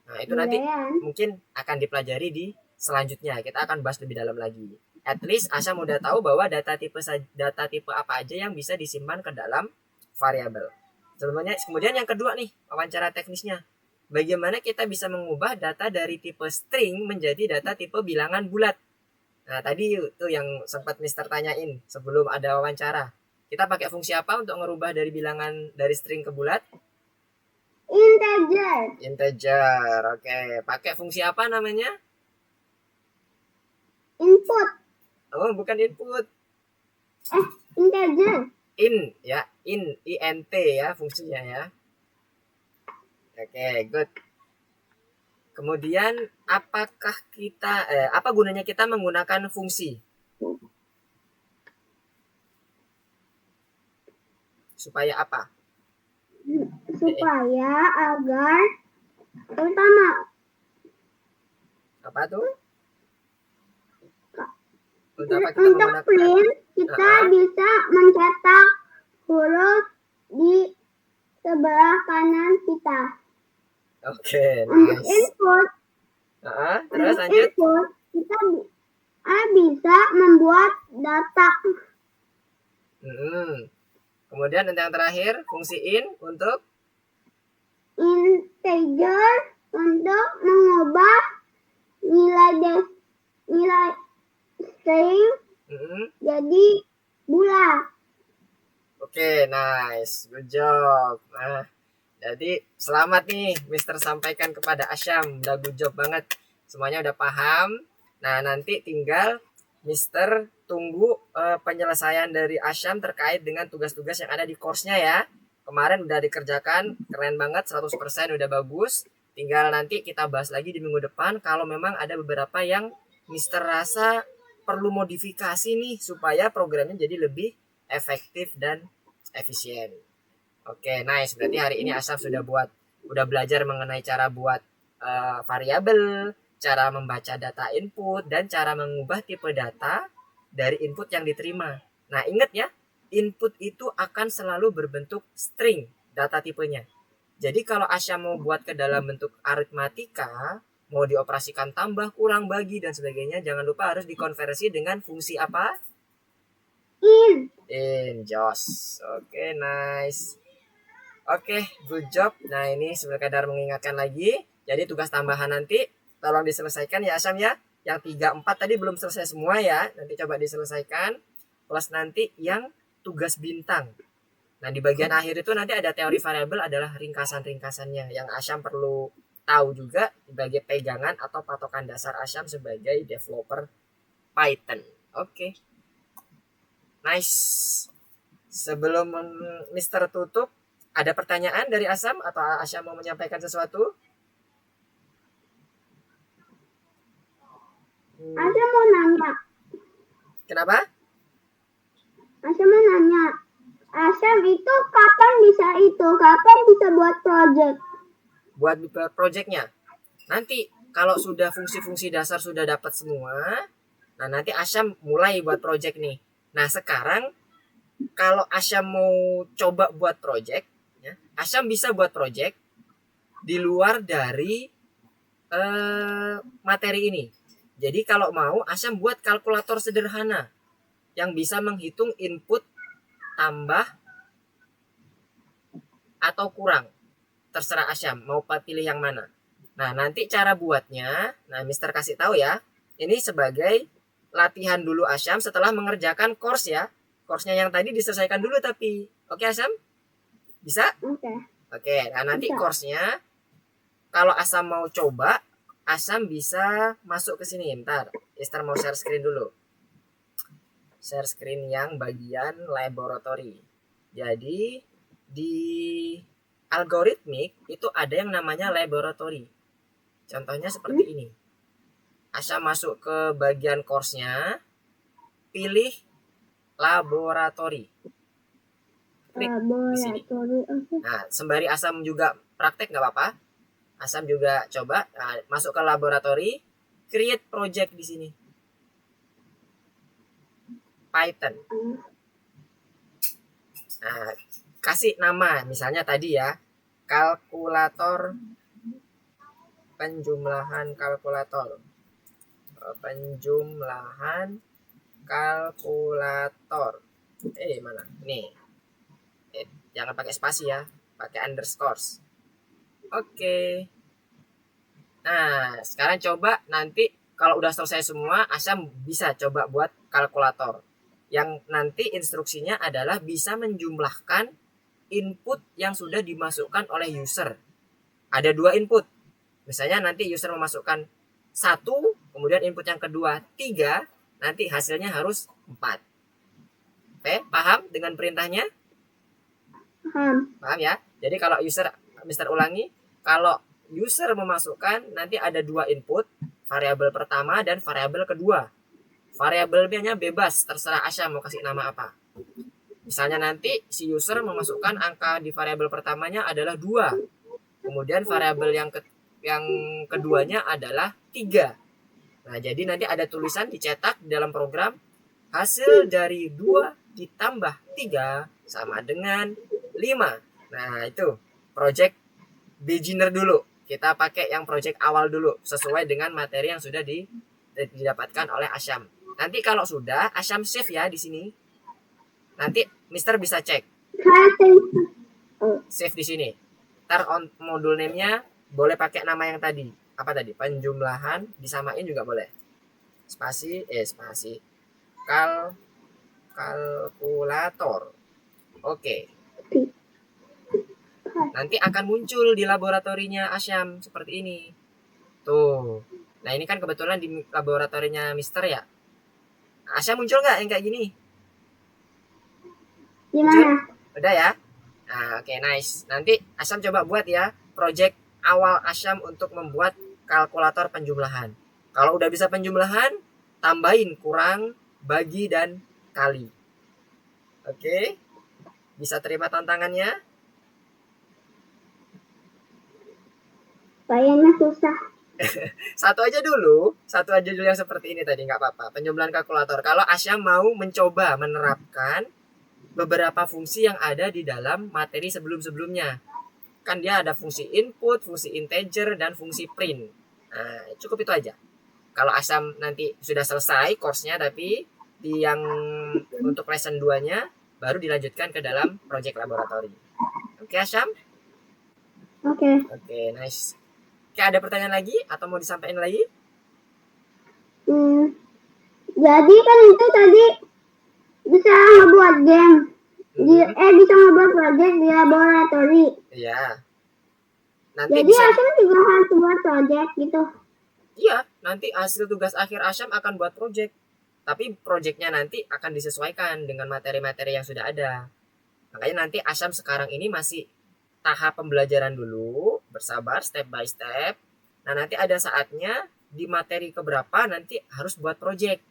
Nah, itu nanti mungkin akan dipelajari di selanjutnya. Kita akan bahas lebih dalam lagi. At least Asyam udah tahu bahwa data tipe apa aja yang bisa disimpan ke dalam variabel. Kemudian yang kedua nih, wawancara teknisnya. Bagaimana kita bisa mengubah data dari tipe string menjadi data tipe bilangan bulat? Nah, tadi itu yang sempat Mister tanyain sebelum ada wawancara. Kita pakai fungsi apa untuk merubah dari bilangan dari string ke bulat? Integer. Integer. Oke, pakai fungsi apa namanya? Input. Oh, bukan input. Integer. In ya, int ya fungsinya ya. Oke, good. Kemudian apakah kita apa gunanya kita menggunakan fungsi? Supaya apa? Supaya agar pertama Apa tuh? untuk print kita bisa mencetak huruf di sebelah kanan kita. Oke, Untuk nice. input, terus lanjut. Input, kita bisa membuat data. Kemudian yang terakhir, fungsi in untuk integer untuk mengubah nilai string jadi bulat. Oke, nice, good job. Nah, jadi selamat nih Mister sampaikan kepada Asyam, udah good job banget, semuanya udah paham. Nah, nanti tinggal Mister tunggu penyelesaian dari Asyam terkait dengan tugas-tugas yang ada di course-nya ya. Kemarin udah dikerjakan, keren banget, 100% udah bagus. Tinggal nanti kita bahas lagi di minggu depan kalau memang ada beberapa yang Mister rasa perlu modifikasi nih supaya programnya jadi lebih efektif dan efisien. Oke, nice. Berarti hari ini Asyam udah belajar mengenai cara buat variabel, cara membaca data input, dan cara mengubah tipe data dari input yang diterima. Nah, ingat ya, input itu akan selalu berbentuk string data tipenya. Jadi kalau Asyam mau buat ke dalam bentuk aritmatika, mau dioperasikan tambah, kurang, bagi, dan sebagainya, jangan lupa harus dikonversi dengan fungsi apa? In, Joss. Oke, nice. Oke, good job. Nah, ini sekedar mengingatkan lagi. Jadi tugas tambahan nanti tolong diselesaikan ya Asyam ya. Yang 3, 4 tadi belum selesai semua ya. Nanti coba diselesaikan. Plus nanti yang tugas bintang. Nah, di bagian akhir itu nanti ada teori variabel adalah ringkasan-ringkasannya yang Asyam perlu tahu juga sebagai pegangan atau patokan dasar Asyam sebagai developer Python. Oke. Nice. Sebelum Mister tutup, ada pertanyaan dari Asyam atau Asyam mau menyampaikan sesuatu? Asyam mau nanya. Kenapa? Asyam mau nanya. Asyam itu kapan bisa buat project? Buat projectnya. Nanti kalau sudah fungsi-fungsi dasar sudah dapat semua, nah nanti Asyam mulai buat project nih. Nah sekarang kalau Asyam mau coba buat project, ya, Asyam bisa buat project di luar dari materi ini. Jadi kalau mau Asyam buat kalkulator sederhana yang bisa menghitung input tambah atau kurang. Terserah Asyam mau pilih yang mana. Nah, nanti cara buatnya, nah Mister kasih tahu ya. Ini sebagai latihan dulu Asyam setelah mengerjakan course ya. Course-nya yang tadi diselesaikan dulu tapi. Oke Asyam? Bisa? Oke, nah nanti course-nya kalau Asyam mau coba, Asyam bisa masuk ke sini. Bentar, Mister mau share screen dulu. Share screen yang bagian laboratory. Jadi di algoritmik itu ada yang namanya laboratory. Contohnya seperti ini. Asyam masuk ke bagian course-nya, pilih laboratory. Klik di sini. Nah, sembari Asyam juga praktek nggak apa-apa. Asyam juga coba masuk ke laboratory, create project di sini. Python. Nah, kasih nama, misalnya tadi ya, kalkulator penjumlahan kalkulator. Penjumlahan kalkulator. Mana? Nih. Jangan pakai spasi ya, pakai underscore. Oke. Nah, sekarang coba nanti kalau udah selesai semua, Asyam bisa coba buat kalkulator. Yang nanti instruksinya adalah bisa menjumlahkan input yang sudah dimasukkan oleh user. Ada 2 input. Misalnya nanti user memasukkan 1, kemudian input yang kedua 3, nanti hasilnya harus 4. Oke, paham dengan perintahnya? Paham ya? Jadi kalau Mister ulangi, kalau user memasukkan nanti ada 2 input, variabel pertama dan variabel kedua. Variabelnya bebas, terserah Asyam mau kasih nama apa. Misalnya nanti si user memasukkan angka di variabel pertamanya adalah 2. Kemudian variabel yang keduanya adalah 3. Nah, jadi nanti ada tulisan dicetak di dalam program, hasil dari 2 ditambah 3 sama dengan 5. Nah, itu project beginner dulu. Kita pakai yang project awal dulu, sesuai dengan materi yang sudah didapatkan oleh Asyam. Nanti kalau sudah, Asyam save ya di sini. Nanti Mister bisa cek. Save di sini. Ntar modul name-nya boleh pakai nama yang tadi. Apa tadi? Penjumlahan, disamain juga boleh. Spasi. Kalkulator. Oke. Nanti akan muncul di laboratorinya Asyam seperti ini. Tuh. Nah, ini kan kebetulan di laboratorinya Mister ya. Asyam muncul nggak yang kayak gini? Gimana? Udah ya? Nah, oke, nice. Nanti Asyam coba buat ya project awal Asyam untuk membuat kalkulator penjumlahan. Kalau udah bisa penjumlahan, tambahin kurang, bagi, dan kali. Oke? Bisa terima tantangannya? Kayaknya susah. Satu aja dulu yang seperti ini tadi, nggak apa-apa. Penjumlahan kalkulator. Kalau Asyam mau mencoba menerapkan beberapa fungsi yang ada di dalam materi sebelum-sebelumnya. Kan dia ada fungsi input, fungsi integer, dan fungsi print. Nah, cukup itu aja. Kalau Asyam nanti sudah selesai course-nya, tapi di yang untuk lesson 2-nya baru dilanjutkan ke dalam project laboratory. Oke, Asyam? Oke, nice. Oke, ada pertanyaan lagi atau mau disampaikan lagi? Jadi kan itu tadi bisa ngebuat game. Bisa ngebuat project di laboratori. Iya. Jadi Asyam juga harus buat project gitu. Iya, nanti hasil tugas akhir Asyam akan buat project. Tapi projectnya nanti akan disesuaikan dengan materi-materi yang sudah ada. Makanya nanti Asyam sekarang ini masih tahap pembelajaran dulu, bersabar step by step. Nah, nanti ada saatnya di materi keberapa nanti harus buat project.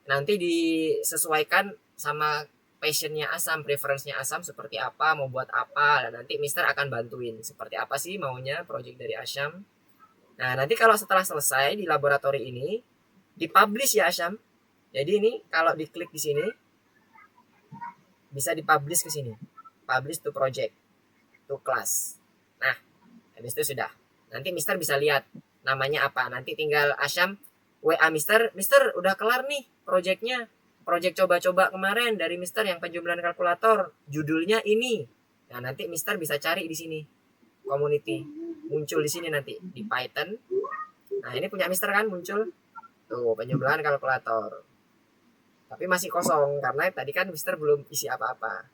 Nanti disesuaikan sama passionnya Asyam, preference-nya Asyam seperti apa, mau buat apa. Dan nanti Mister akan bantuin seperti apa sih maunya project dari Asyam. Nah, nanti kalau setelah selesai di laboratori ini, dipublish ya Asyam. Jadi ini kalau diklik di sini, bisa dipublish ke sini. Publish to project, to class. Nah, habis itu sudah. Nanti Mister bisa lihat namanya apa. Nanti tinggal Asyam WA Mister udah kelar nih projectnya. Project coba-coba kemarin dari Mister yang penjumlahan kalkulator. Judulnya ini. Nah, nanti Mister bisa cari di sini. Community. Muncul di sini nanti. Di Python. Nah, ini punya Mister kan muncul. Tuh, penjumlahan kalkulator. Tapi masih kosong. Karena tadi kan Mister belum isi apa-apa.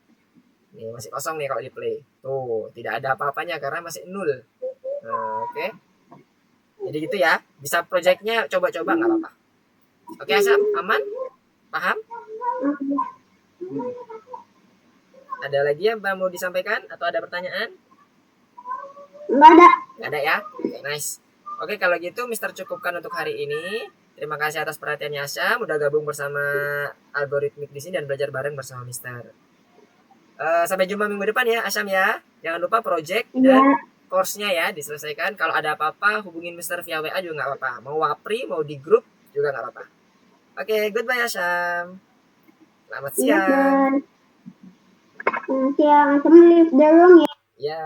Nih, masih kosong nih kalau di play. Tuh, tidak ada apa-apanya karena masih 0. Nah, oke. Jadi gitu ya. Bisa projectnya coba-coba nggak apa-apa. Oke, Asyam, aman? Paham? Ada lagi yang mau disampaikan atau ada pertanyaan? Nggak ada. Nggak ada ya? Oke, nice. Oke, kalau gitu Mister cukupkan untuk hari ini. Terima kasih atas perhatiannya Asyam. Udah gabung bersama algoritmik di sini dan belajar bareng bersama Mister. Sampai jumpa minggu depan ya Asyam ya. Jangan lupa project dan course-nya ya diselesaikan. Kalau ada apa-apa hubungin Mister via WA juga nggak apa-apa. Mau wapri, mau di grup juga nggak apa-apa. Oke, goodbye Asyam. Selamat siang. Siang, assalamualaikum. Ya.